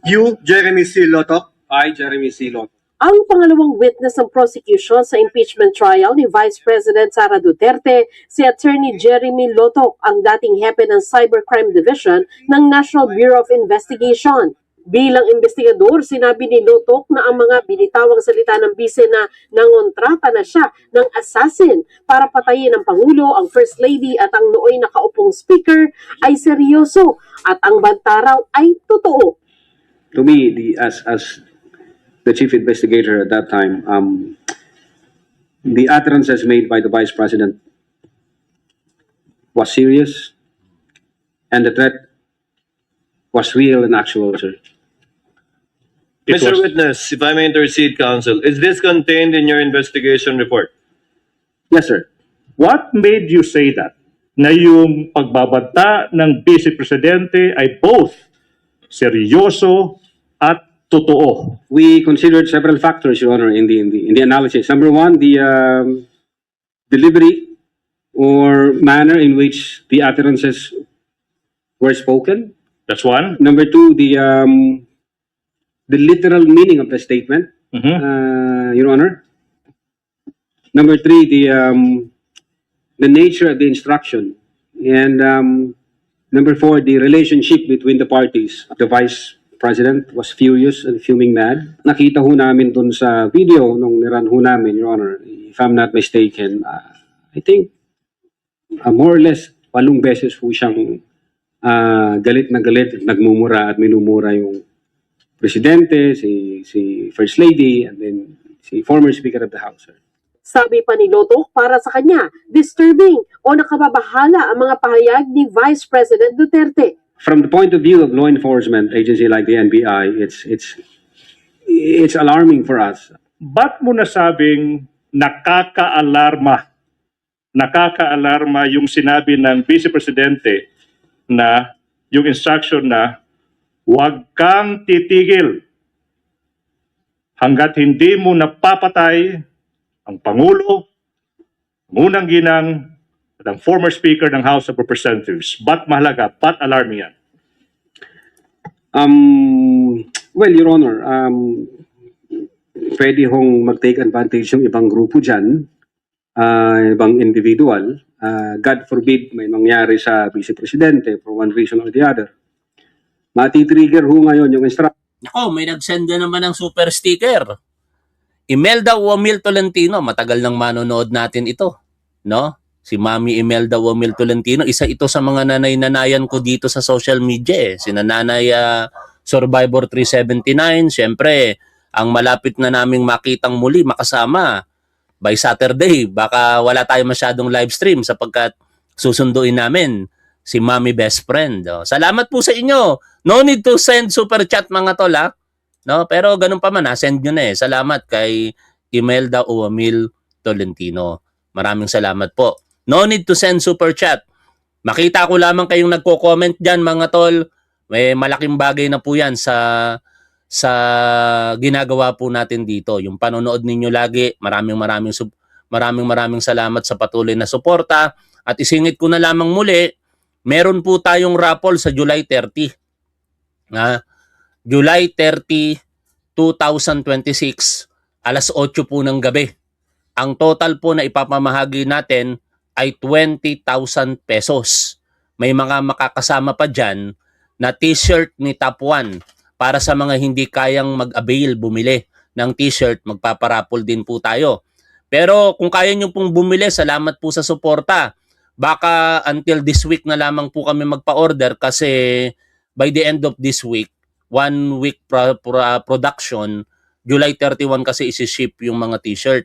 You, Jeremy C. Lotok. I, Jeremy C. Lotok. Ang pangalawang witness ng prosecution sa impeachment trial ni Vice President Sara Duterte, si Attorney Jeremy Lotok, ang dating hepe ng Cybercrime Division ng National Bureau of Investigation. Bilang investigador, sinabi ni Lotok na ang mga binitawang salita ng bise na nangontrata na siya ng assassin para patayin ang Pangulo, ang First Lady at ang nooy nakaupong Speaker ay seryoso at ang banta raw ay totoo. To me, the chief investigator at that time, the utterances made by the Vice President was serious, and the threat was real and actual, sir. It Mr. was- Witness, if I may intercede, counsel, is this contained in your investigation report? Yes, sir. What made you say that? Na yung pagbabanta ng Vice Presidente ay both seryoso at totoo. We considered several factors, Your Honor, in the analysis. Number one, the delivery or manner in which the utterances were spoken. That's one. Number two, the literal meaning of the statement, Your Honor. Number three, the nature of the instruction, and number four, the relationship between the parties. The Vice President was furious and fuming mad. Nakita ho namin dun sa video nung niran ho namin, Your Honor, if I'm not mistaken, I think more or less 8 beses po siyang galit na galit, nagmumura at minumura yung Presidente, si First Lady, and then si former Speaker of the House, sir. Sabi pa ni Loto, para sa kanya, disturbing o nakababahala ang mga pahayag ni Vice President Duterte. From the point of view of law enforcement agency like the NBI, it's alarming for us. Ba't mo nasabing nakaka-alarma yung sinabi ng Vice Presidente na yung instruction na huwag kang titigil hanggat hindi mo napapatay ang Pangulo, ang unang ginang, at ang former Speaker ng House of Representatives. Ba't mahalaga? Ba't alarming yan? Well, Your Honor, pwede hong mag-take advantage yung ibang grupo dyan, ibang individual. God forbid may mangyari sa Vice Presidente for one reason or the other. Mati-trigger ho ngayon yung instruction. Nako, may nagsend na naman ng super sticker. Imelda Wamil Tolentino, matagal nang manonood natin ito, no? Si Mami Imelda Wamil Tolentino, isa ito sa mga nanay-nanayan ko dito sa social media. Sina Nanay Survivor 379, syempre, ang malapit na naming makitang muli, makasama by Saturday. Baka wala tayo masyadong live stream sapagkat susunduin namin si Mami Best Friend. Oh, salamat po sa inyo. No need to send super chat mga tol, ha? No, pero ganun pa man, send nyo na eh. Salamat kay Imelda Wamil Tolentino. Maraming salamat po. No need to send super chat. Makita ko lamang kayong nagko-comment dyan mga tol. May malaking bagay na po yan sa ginagawa po natin dito. Yung panonood ninyo lagi, maraming salamat sa patuloy na suporta. At isingit ko na lamang muli, meron po tayong raffle sa July 30. July 30, 2026, alas 8 po ng gabi. Ang total po na ipapamahagi natin ay 20,000 pesos. May mga makakasama pa dyan na t-shirt ni Top 1 para sa mga hindi kayang mag-avail bumili ng t-shirt, magpaparapol din po tayo. Pero kung kaya nyo pong bumili, salamat po sa suporta. Baka until this week na lamang po kami magpa-order kasi by the end of this week, 1 week production, July 31 kasi isi-ship yung mga t-shirt.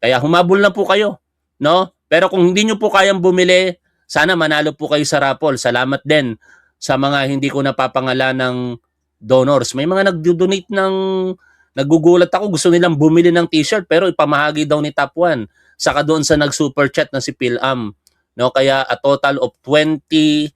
Kaya humabol na po kayo, no? Pero kung hindi nyo po kayang bumili, sana manalo po kayo sa raffle. Salamat din sa mga hindi ko napapangalan ng donors. May mga nag-donate ng, nagugulat ako, gusto nilang bumili ng t-shirt pero ipamahagi daw ni Top 1. Saka doon sa nag-super chat na si Phil-Am. No? Kaya a total of 20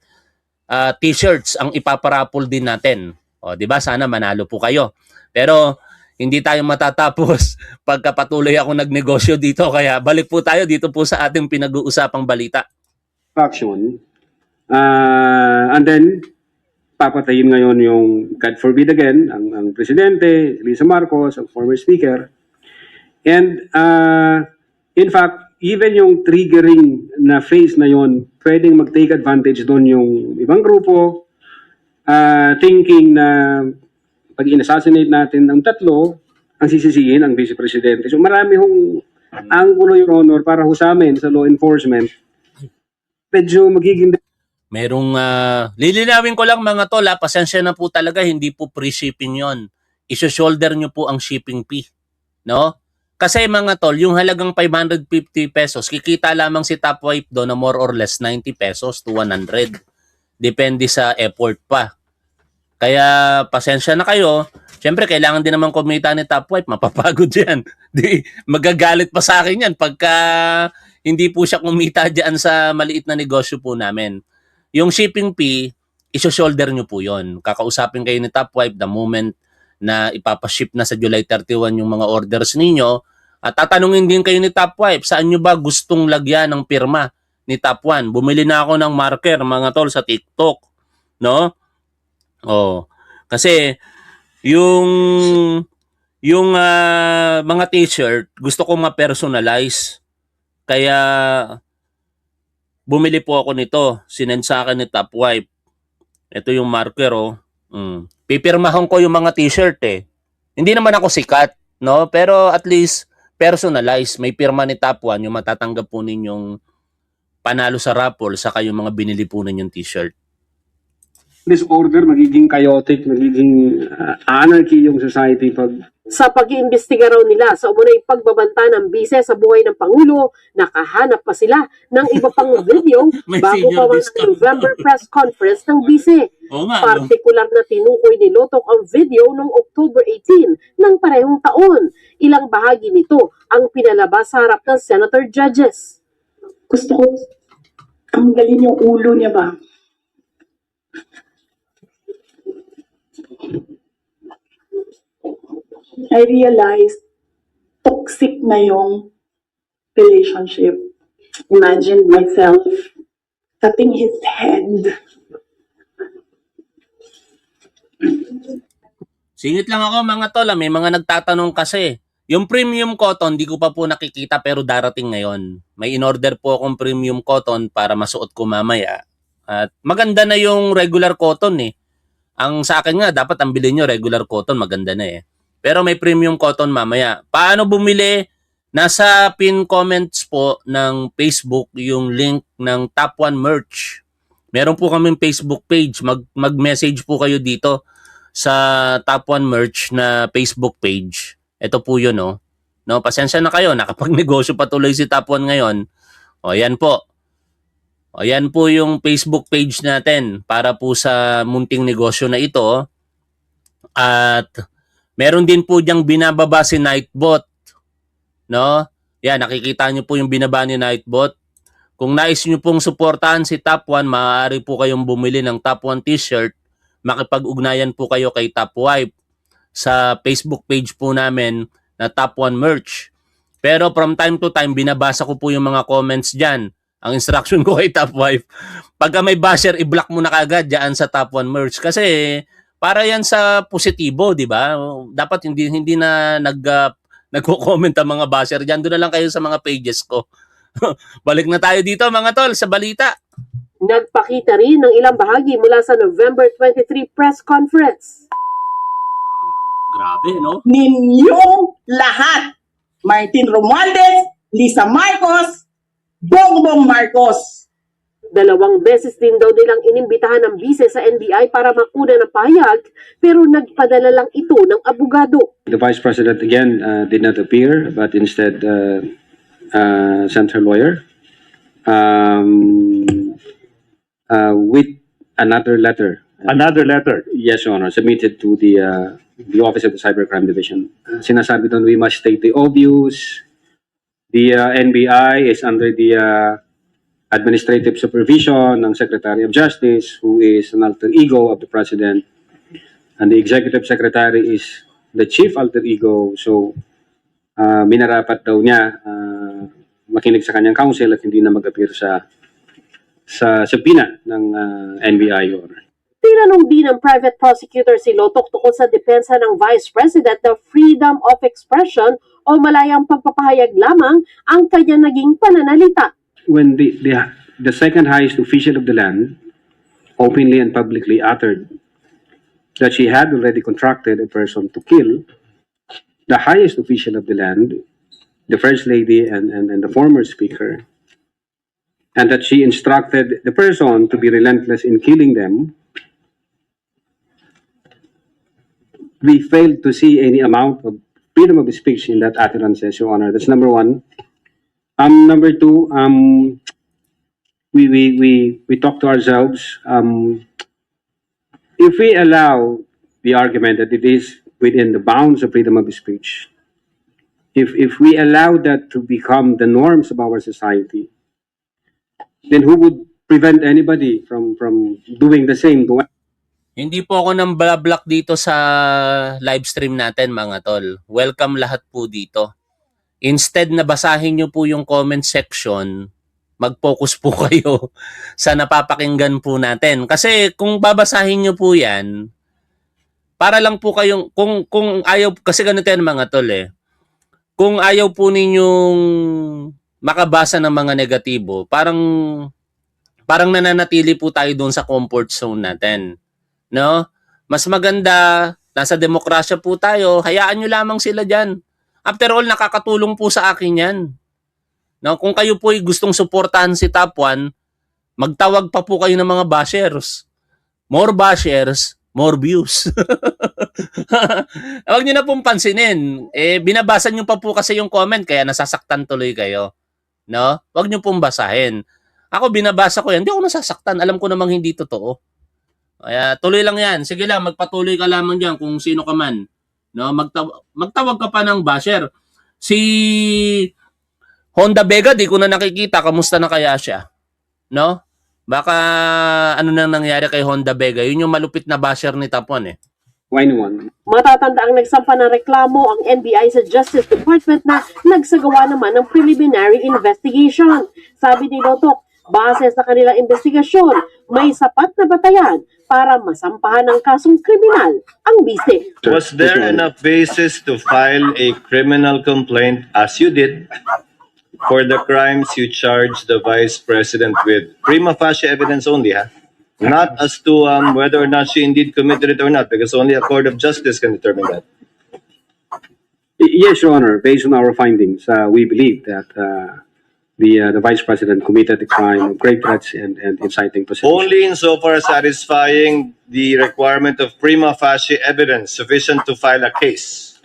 t-shirts ang ipaparapol din natin. O, di ba? Sana manalo po kayo. Pero hindi tayo matatapos pagka patuloy ako nagnegosyo dito. Kaya balik po tayo dito po sa ating pinag-uusapang balita. Action. And then, papatayin ngayon yung, God forbid again, ang Presidente, Lisa Marcos, ang former Speaker. And, in fact, even yung triggering na phase na yon, pwedeng mag-take advantage doon yung ibang grupo, thinking na pag in-assassinate natin ang tatlo, ang sisisihin ang Vice Presidente. So marami hong angulo, Your Honor, para ho sa amin sa law enforcement. Medyo magiging... Merong, lilinawin ko lang mga tol, pasensya na po talaga, hindi po pre-shipping yon. iso-shoulder nyo po ang shipping fee. No? Kasi mga tol, yung halagang 550 pesos, kikita lamang si top wife doon na more or less 90 pesos to 100. Depende sa effort pa. Kaya pasensya na kayo. Siyempre, kailangan din naman kumita ni top wife. Mapapagod yan. Di, magagalit pa sa akin yan pagka hindi po siya kumita dyan sa maliit na negosyo po namin. Yung shipping fee, iso-shoulder nyo po yon. Kakausapin kayo ni top wife the moment na ipapaship na sa July 31 yung mga orders ninyo. At tatanungin din kayo ni top wife, saan nyo ba gustong lagyan ng pirma ni top 1? Bumili na ako ng marker, mga tol, sa TikTok. No? Oh, kasi yung mga t-shirt, gusto ko ma-personalize. Kaya bumili po ako nito. Sinend sa akin ni top wife. Ito yung marker, oh. Pipirmahan ko yung mga t-shirt eh. Hindi naman ako sikat, no? Pero at least personalized. May pirma ni top 1 yung matatanggap po ninyong panalo sa raffle saka yung mga binili po ninyong t-shirt. This order, magiging chaotic, magiging anarchy yung society pag Sa pag-iimbestiga raw nila sa umunay pagbabanta ng bise sa buhay ng Pangulo, nakahanap pa sila ng iba pang video May bago senior pa ang discount. November press conference ng bise. Oo nga, no? Partikular na tinukoy ni Lotok ang video noong October 18 ng parehong taon. Ilang bahagi nito ang pinalabas sa harap ng senator judges. Gusto ko, ang galing yung ulo niya ba? I realized toxic na yung relationship. Imagine myself cutting his head. Singit lang ako mga tol, may mga nagtatanong kasi. Yung premium cotton, di ko pa po nakikita pero darating ngayon. May in-order po akong premium cotton para masuot ko mamaya. At maganda na yung regular cotton eh. Ang sa akin nga, dapat ang bilhin nyo regular cotton, maganda na eh. Pero may premium cotton mamaya. Paano bumili? Nasa pin comments po ng Facebook yung link ng Top 1 merch. Meron po kaming Facebook page. Mag-message po kayo dito sa Top 1 merch na Facebook page. Ito po yun, no? No, pasensya na kayo. Nakapagnegosyo patuloy si Top 1 ngayon. O, yan po. O, yan po yung Facebook page natin para po sa munting negosyo na ito. At meron din po diyang binababa si Nightbot. No? Yan, nakikita niyo po yung binaba ni Nightbot. Kung nais niyo pong suportahan si Top 1, maaari po kayong bumili ng Top 1 t-shirt. Makipag-ugnayan po kayo kay Top Wife sa Facebook page po namin na Top 1 merch. Pero from time to time, binabasa ko po yung mga comments dyan. Ang instruction ko kay Top Wife, pagka may basher, i-block mo na kagad dyan sa Top 1 merch. Kasi para yan sa positibo, di ba? Dapat hindi na nagko-comment ang mga basher diyan. Doon na lang kayo sa mga pages ko. Balik na tayo dito mga tol sa balita. Nagpakita rin ng ilang bahagi mula sa November 23 press conference. Grabe, no? Ninyong lahat. Martin Romualdez, Lisa Marcos, Bongbong Marcos. 2 beses din daw nilang inimbitahan ng bise sa NBI para makuna ng pahayag, pero nagpadala lang ito ng abogado. the Vice President again did not appear, but instead sent her lawyer with another letter. Another letter. Yes, Your Honor, submitted to the Office of the Cybercrime Division. Sinasabi doon, we must state the obvious. The NBI is under the administrative supervision ng Secretary of Justice, who is an alter ego of the President. And the Executive Secretary is the chief alter ego. So, minarapat daw niya makinig sa kanyang counsel at hindi na mag-appear sa subpoena ng NBI, Your Honor. Tinanong din ng private prosecutor si Lotok tungkol sa depensa ng Vice President na freedom of expression o malayang pagpapahayag lamang ang kanya naging pananalita. When the second highest official of the land openly and publicly uttered that she had already contracted a person to kill, the highest official of the land, the First Lady and the former speaker, and that she instructed the person to be relentless in killing them, we failed to see any amount of freedom of speech in that utterances, Your Honor. That's number one. Number two, we talk to ourselves. If we allow the argument that it is within the bounds of freedom of speech, if we allow that to become the norms of our society, then who would prevent anybody from doing the same to Hindi po ako nang block dito sa live stream natin mga tol. Welcome lahat po dito. Instead na basahin nyo po yung comment section, mag-focus po kayo sa napapakinggan po natin. Kasi kung babasahin nyo po yan, para lang po kayong, kung ayaw, kasi ganito yan mga tol eh. Kung ayaw po ninyong makabasa ng mga negatibo, parang nananatili po tayo doon sa comfort zone natin. No? Mas maganda, nasa demokrasya po tayo, hayaan nyo lamang sila dyan. After all, nakakatulong po sa akin yan. No? Kung kayo po ay gustong suportahan si Top 1, magtawag pa po kayo ng mga bashers. More bashers, more views. Huwag nyo na pong pansinin. Binabasa nyo pa po kasi yung comment, kaya nasasaktan tuloy kayo. No? Huwag nyo pong basahin. Ako, binabasa ko yan. Hindi ako nasasaktan. Alam ko namang hindi totoo. Kaya tuloy lang yan. Sige lang, magpatuloy ka lamang dyan kung sino ka man. No? Magtawag ka pa ng basher. Si Honda Vega, di ko na nakikita. Kamusta na kaya siya? No? Baka ano nang nangyari kay Honda Vega. Yun yung malupit na basher ni Top 1 eh. anyone? Matatanda ang nagsampa ng reklamo ang NBI sa Justice Department na nagsagawa naman ng preliminary investigation. Sabi ni Lotok, base sa kanilang investigasyon, may sapat na batayan para masampahan ng kasong kriminal ang bise. Was there enough basis to file a criminal complaint as you did for the crimes you charged the Vice President with? Prima facie evidence only, ha? Not as to whether or not she indeed committed it or not, because only a court of justice can determine that. Yes, Your Honor. Based on our findings, we believe that the Vice President committed the crime of grave threats and inciting prosecution. Only insofar as satisfying the requirement of prima facie evidence sufficient to file a case.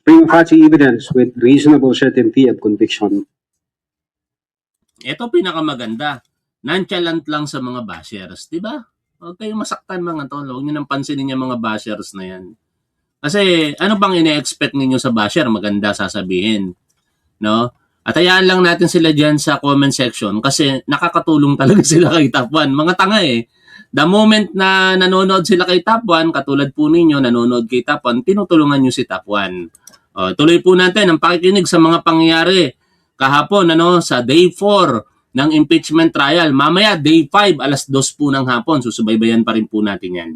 Prima facie evidence with reasonable certainty of conviction. Ito pinakamaganda. Nonchalant lang sa mga bashers, di ba? Huwag kayong masaktan mga tol. Huwag nyo nang pansinin yung mga bashers na yan. Kasi ano bang ine-expect ninyo sa basher? Maganda sasabihin. No? At hayaan lang natin sila dyan sa comment section kasi nakakatulong talaga sila kay Top 1. Mga tanga eh. The moment na nanonood sila kay Top 1, katulad po ninyo, nanonood kay Top 1, tinutulungan nyo si Top 1. Tuloy po natin ang pakikinig sa mga pangyayari kahapon sa day 4 ng impeachment trial. Mamaya, day 5, alas 2 po ng hapon. Susubaybayan pa rin po natin yan.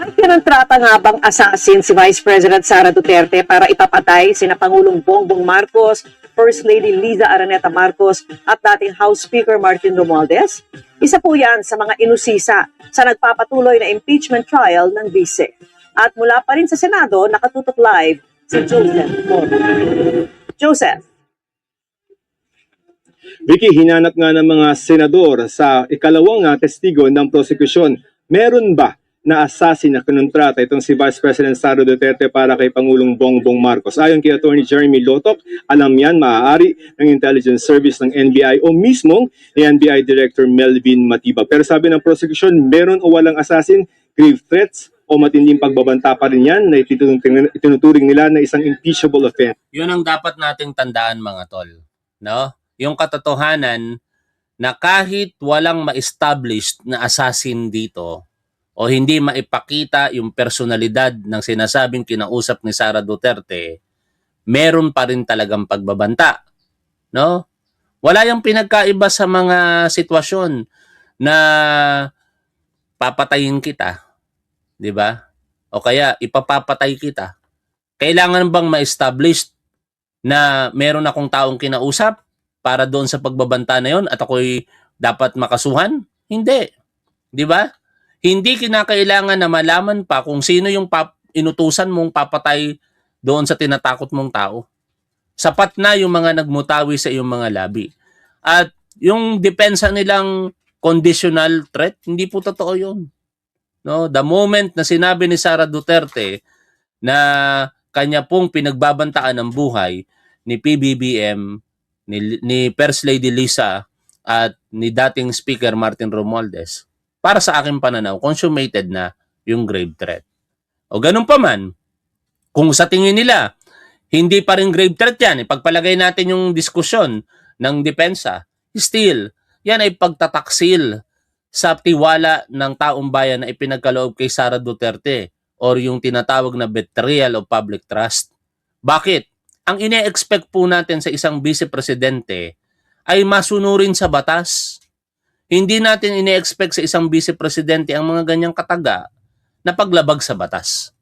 May pinantrata nga bang assassin si Vice President Sara Duterte para ipapatay sina Pangulong Bongbong Marcos, First Lady Liza Araneta Marcos at dating House Speaker Martin Romualdez? Isa po yan sa mga inusisa sa nagpapatuloy na impeachment trial ng vice. At mula pa rin sa Senado, nakatutok live si Joseph Moro. Joseph. Vicky, hinanap nga ng mga senador sa ikalawang testigo ng prosekusyon. Meron ba na assassin na kinontrata itong si Vice President Sara Duterte para kay Pangulong Bongbong Marcos? Ayon kay Attorney Jeremy Lotok, alam yan maaari ng Intelligence Service ng NBI o mismong ni NBI Director Melvin Matibag. Pero sabi ng prosekusyon, meron o walang assassin, grave threats o matinding pagbabanta pa rin yan na itinuturing nila na isang impeachable offense. Yun ang dapat nating tandaan mga tol. No? Yung katotohanan na kahit walang ma-established na assassin dito o hindi maipakita yung personalidad ng sinasabing kinausap ni Sara Duterte, meron pa rin talagang pagbabanta. No? Wala yung pinagkaiba sa mga sitwasyon na papatayin kita, 'di ba? O kaya ipapapatay kita. Kailangan bang ma-establish na meron akong taong kinausap para doon sa pagbabanta na yon at ako'y dapat makasuhan? Hindi. 'Di ba? Hindi kinakailangan na malaman pa kung sino yung inutusan mong papatay doon sa tinatakot mong tao. Sapat na yung mga nagmutawi sa iyong mga labi. At yung depensa nilang conditional threat, hindi po totoo yun. No? The moment na sinabi ni Sara Duterte na kanya pong pinagbabantaan ng buhay ni PBBM, ni First Lady Lisa at ni dating Speaker Martin Romualdez, para sa aking pananaw, consummated na yung grave threat. O ganun pa man, kung sa tingin nila, hindi pa rin grave threat yan, ipagpalagay natin yung diskusyon ng depensa, still, yan ay pagtataksil sa tiwala ng taong bayan na ipinagkaloob kay Sara Duterte or yung tinatawag na betrayal of public trust. Bakit? Ang ine-expect po natin sa isang vice-presidente ay masunurin sa batas. Hindi natin ine-expect sa isang vice-presidente ang mga ganyang kataga na paglabag sa batas.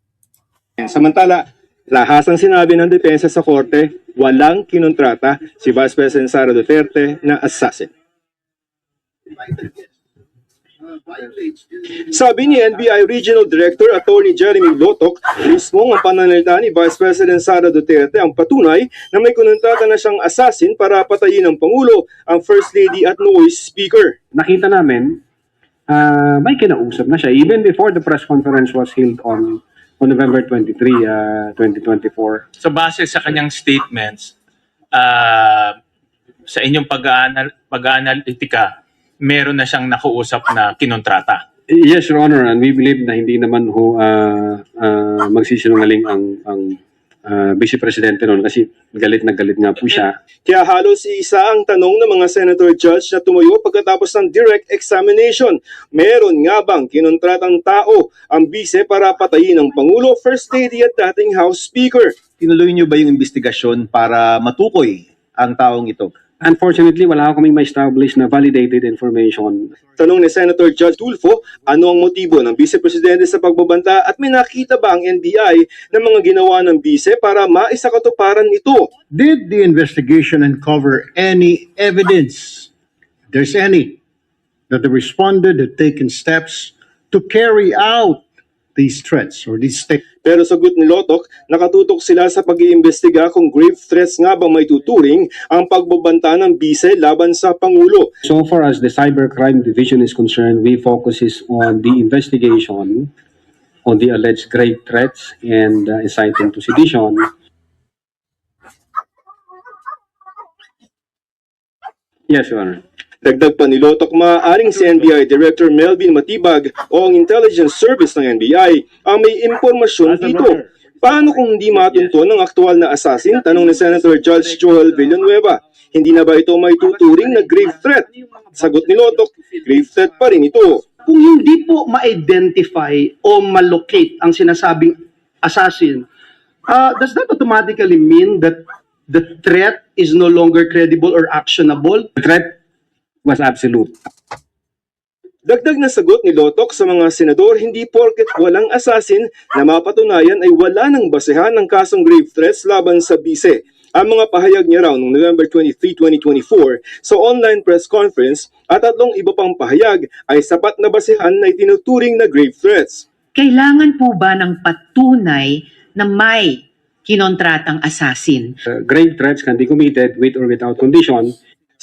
Samantala, lahasang sinabi ng depensa sa korte, walang kinontrata si Vice President Sara Duterte na assassin. Sabi ni NBI Regional Director Attorney Jeremy Lotok, mismo ang pananalita ni Vice President Sara Duterte ang patunay na may kinontrata na siyang assassin para patayin ng Pangulo, ang First Lady at Noise Speaker. Nakita namin, may kinausap na siya even before the press conference was held on November 23, 2024. So base sa kanyang statements, sa inyong pag-aanalitika, meron na siyang nakuusap na kinontrata. Yes, Your Honor, and we believe na hindi naman magsisinungaling ang Vice Presidente noon kasi galit na galit nga po siya. Kaya halos isa ang tanong ng mga senator judge na tumayo pagkatapos ng direct examination. Meron nga bang kinontratang tao ang bise para patayin ng Pangulo, First Lady at dating House Speaker? Tinuloy niyo ba yung investigasyon para matukoy ang taong ito? Unfortunately, wala kaming ma-establish na validated information. Tanong ni Senator Judge Tulfo, ano ang motibo ng Vice Presidente sa pagbabanta at may nakita ba ang NBI ng mga ginawa ng Vice para maisakatuparan ito? Did the investigation uncover any evidence, if there's any, that the respondent had taken steps to carry out these threats or these statements? Pero sagot ni Lotok, nakatutok sila sa pag-iimbestiga kung grave threats nga bang may tuturing ang pagbabanta ng Vice laban sa Pangulo. So far as the Cybercrime Division is concerned, we focuses on the investigation on the alleged grave threats and inciting to sedition. Yes, Your Honor. Dagdag pa ni Lotok, maaaring si NBI Director Melvin Matibag o ang Intelligence Service ng NBI ang may impormasyon dito. Paano kung hindi matunto ng aktual na assassin? Tanong ni Senator Judge Joel Villanueva. Hindi na ba ito may tuturing na grave threat? Sagot ni Lotok, grave threat pa rin ito. Kung hindi po ma-identify o ma-locate ang sinasabing assassin, does that automatically mean that the threat is no longer credible or actionable? The threat was absolute. Dagdag na sagot ni Lotok sa mga senador, hindi porket walang assassin na mapatunayan ay wala ng basehan ng kasong grave threats laban sa Vice. Ang mga pahayag niya raw noong November 23, 2024 sa online press conference at tatlong iba pang pahayag ay sapat na basehan na itinuturing na grave threats. Kailangan po ba ng patunay na may kinontratang assassin? Grave threats can be committed with or without condition.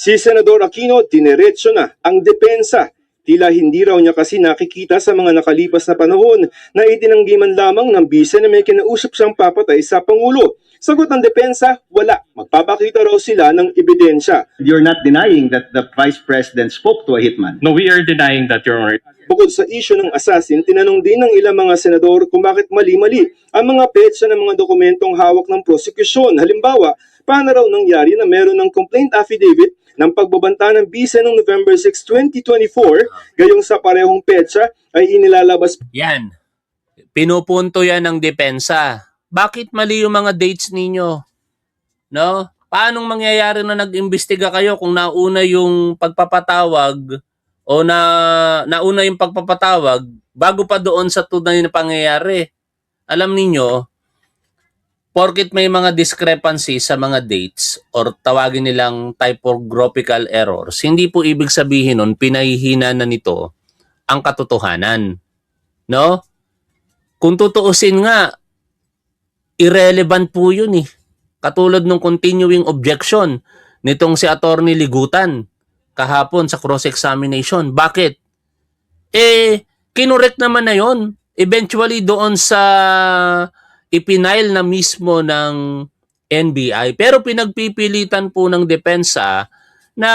Si Senador Aquino, dinerecho na ang depensa. Tila hindi raw niya kasi nakikita sa mga nakalipas na panahon na itinanggi man lamang ng Vice na may kinausap siyang papatay sa Pangulo. Sagot ng depensa, wala. Magpapakita raw sila ng ebidensya. You're not denying that the Vice President spoke to a hitman? No, we are denying that, Your Honor. Bukod sa isyu ng assassin, tinanong din ng ilang mga senador kung bakit mali-mali ang mga petsa ng mga dokumentong hawak ng prosekusyon. Halimbawa, paano raw nangyari na meron ng complaint affidavit ng pagbabanta ng Vice noong November 6, 2024, gayong sa parehong petsa ay inilalabas. Yan. Pinupunto yan ng depensa. Bakit mali yung mga dates ninyo? No? Paanong mangyayari na nag-imbestiga kayo kung nauna yung pagpapatawag o nauna yung pagpapatawag bago pa doon sa tunay na pangyayari? Alam niyo, porket may mga discrepancy sa mga dates or tawagin nilang typographical errors, hindi po ibig sabihin nun pinahihina na nito ang katotohanan. No? Kung tutuusin nga, irrelevant po yun eh. Katulad ng continuing objection nitong si Attorney Ligutan kahapon sa cross-examination. Bakit? Kinorek naman na yon. Eventually doon sa ipinail na mismo ng NBI. Pero pinagpipilitan po ng depensa na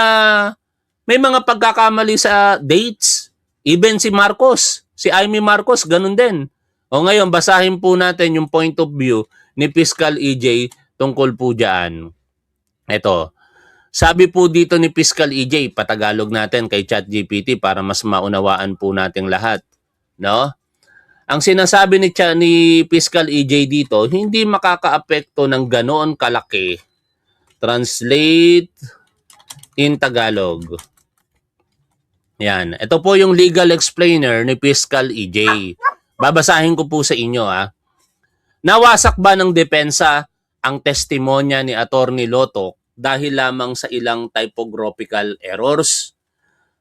may mga pagkakamali sa dates. Even si Marcos, si Amy Marcos, ganun din. O ngayon, basahin po natin yung point of view ni Fiscal EJ tungkol po dyan. Ito. Sabi po dito ni Fiscal EJ, patagalog natin kay ChatGPT para mas maunawaan po nating lahat. No? Ang sinasabi ni Fiscal EJ dito, hindi makakaapekto ng ganoon kalaki. Translate in Tagalog. Yan. Ito po yung legal explainer ni Fiscal EJ. Babasahin ko po sa inyo. Nawasak ba ng depensa ang testimonya ni Attorney Loto dahil lamang sa ilang typographical errors?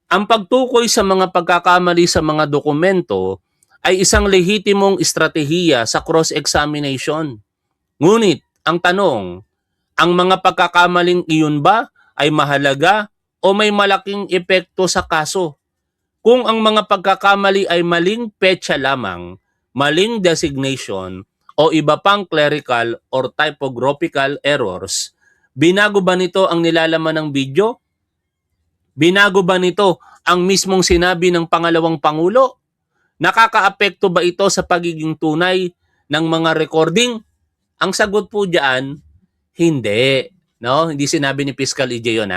Ang pagtukoy sa mga pagkakamali sa mga dokumento ay isang lehitimong estratehiya sa cross-examination. Ngunit, ang tanong, ang mga pagkakamaling iyon ba ay mahalaga o may malaking epekto sa kaso? Kung ang mga pagkakamali ay maling petsa lamang, maling designation, o iba pang clerical or typographical errors, binago ba nito ang nilalaman ng video? Binago ba nito ang mismong sinabi ng pangalawang Pangulo? Nakakaapekto ba ito sa pagiging tunay ng mga recording? Ang sagot po diyan, hindi. No? Hindi sinabi ni Fiscal EJ yun.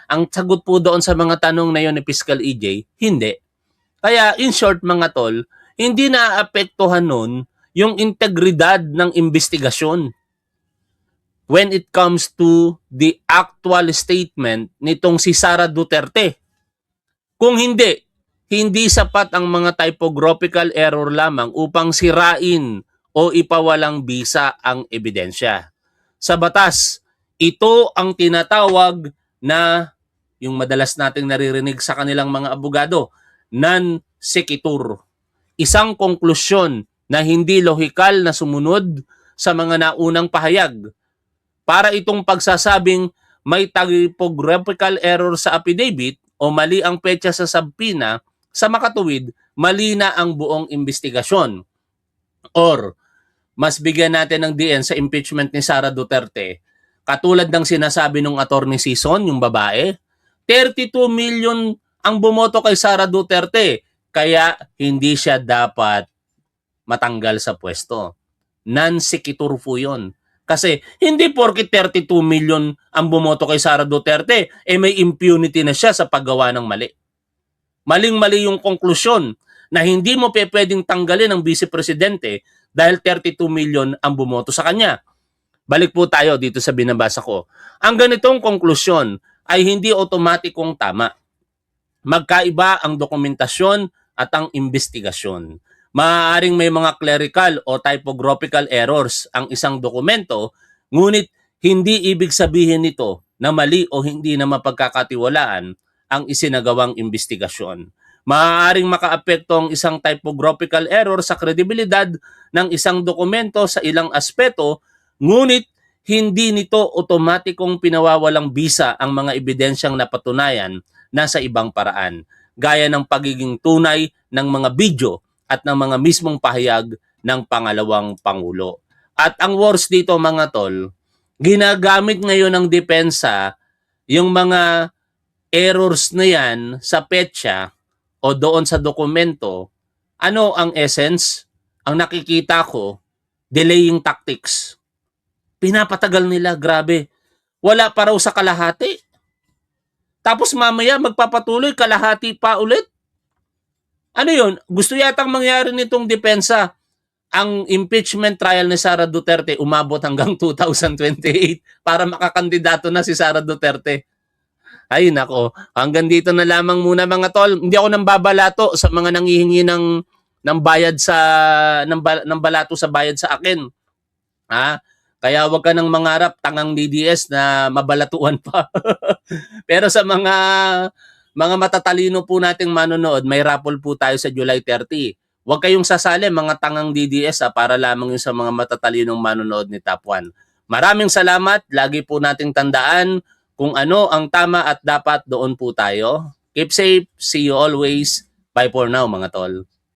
Ang sagot po doon sa mga tanong na yun ni Fiscal EJ, hindi. Kaya in short mga tol, hindi naapektuhan nun yung integridad ng investigasyon when it comes to the actual statement nitong si Sara Duterte. Kung hindi sapat ang mga typographical error lamang upang sirain o ipawalang bisa ang ebidensya. Sa batas, ito ang tinatawag na yung madalas nating naririnig sa kanilang mga abogado, non sequitur. Isang konklusyon na hindi lohikal na sumunod sa mga naunang pahayag. Para itong pagsasabing may typographical error sa affidavit o mali ang petsa sa subpoena, sa makatuwid, mali na ang buong investigasyon. Or, mas bigyan natin ng DN sa impeachment ni Sara Duterte, katulad ng sinasabi ng attorney Sison, yung babae, 32 million ang bumoto kay Sara Duterte, kaya hindi siya dapat matanggal sa pwesto. Non-sequitur po yun. Kasi hindi porke 32 million ang bumoto kay Sara Duterte, may impunity na siya sa paggawa ng mali. Maling-mali yung konklusyon na hindi mo pwedeng tanggalin ang vice presidente dahil 32 million ang bumoto sa kanya. Balik po tayo dito sa binabasa ko. Ang ganitong konklusyon ay hindi otomatikong tama. Magkaiba ang dokumentasyon at ang investigasyon. Maaaring may mga clerical o typographical errors ang isang dokumento, ngunit hindi ibig sabihin nito na mali o hindi na mapagkakatiwalaan ang isinagawang investigasyon. Maaaring makaapekto ang isang typographical error sa kredibilidad ng isang dokumento sa ilang aspeto, ngunit hindi nito otomatikong pinawawalang bisa ang mga ebidensyang napatunayan na sa ibang paraan, gaya ng pagiging tunay ng mga video at ng mga mismong pahayag ng pangalawang Pangulo. At ang worst dito mga tol, ginagamit ngayon ng depensa yung mga errors na yan sa petsa o doon sa dokumento. Ano ang essence? Ang nakikita ko, delaying tactics. Pinapatagal nila, grabe. Wala pa raw sa kalahati. Tapos mamaya magpapatuloy, kalahati pa ulit. Ano yun? Gusto yatang mangyari nitong depensa. Ang impeachment trial ni Sara Duterte umabot hanggang 2028 para makakandidato na si Sara Duterte. Ay nako, hanggang dito na lamang muna mga tol. Hindi ako nang babalato sa mga nanghihingi ng bayad sa ng balato sa bayad sa akin. Kaya wag ka nang mangarap tangang DDS na mabalatuan pa. Pero sa mga matatalino po nating manonood, may raffle po tayo sa July 30. Huwag kayong sasali mga tangang DDS para lamang yung sa mga matatalinong manonood ni Top 1. Maraming salamat. Lagi po nating tandaan kung ano ang tama at dapat doon po tayo. Keep safe. See you always. Bye for now mga tol.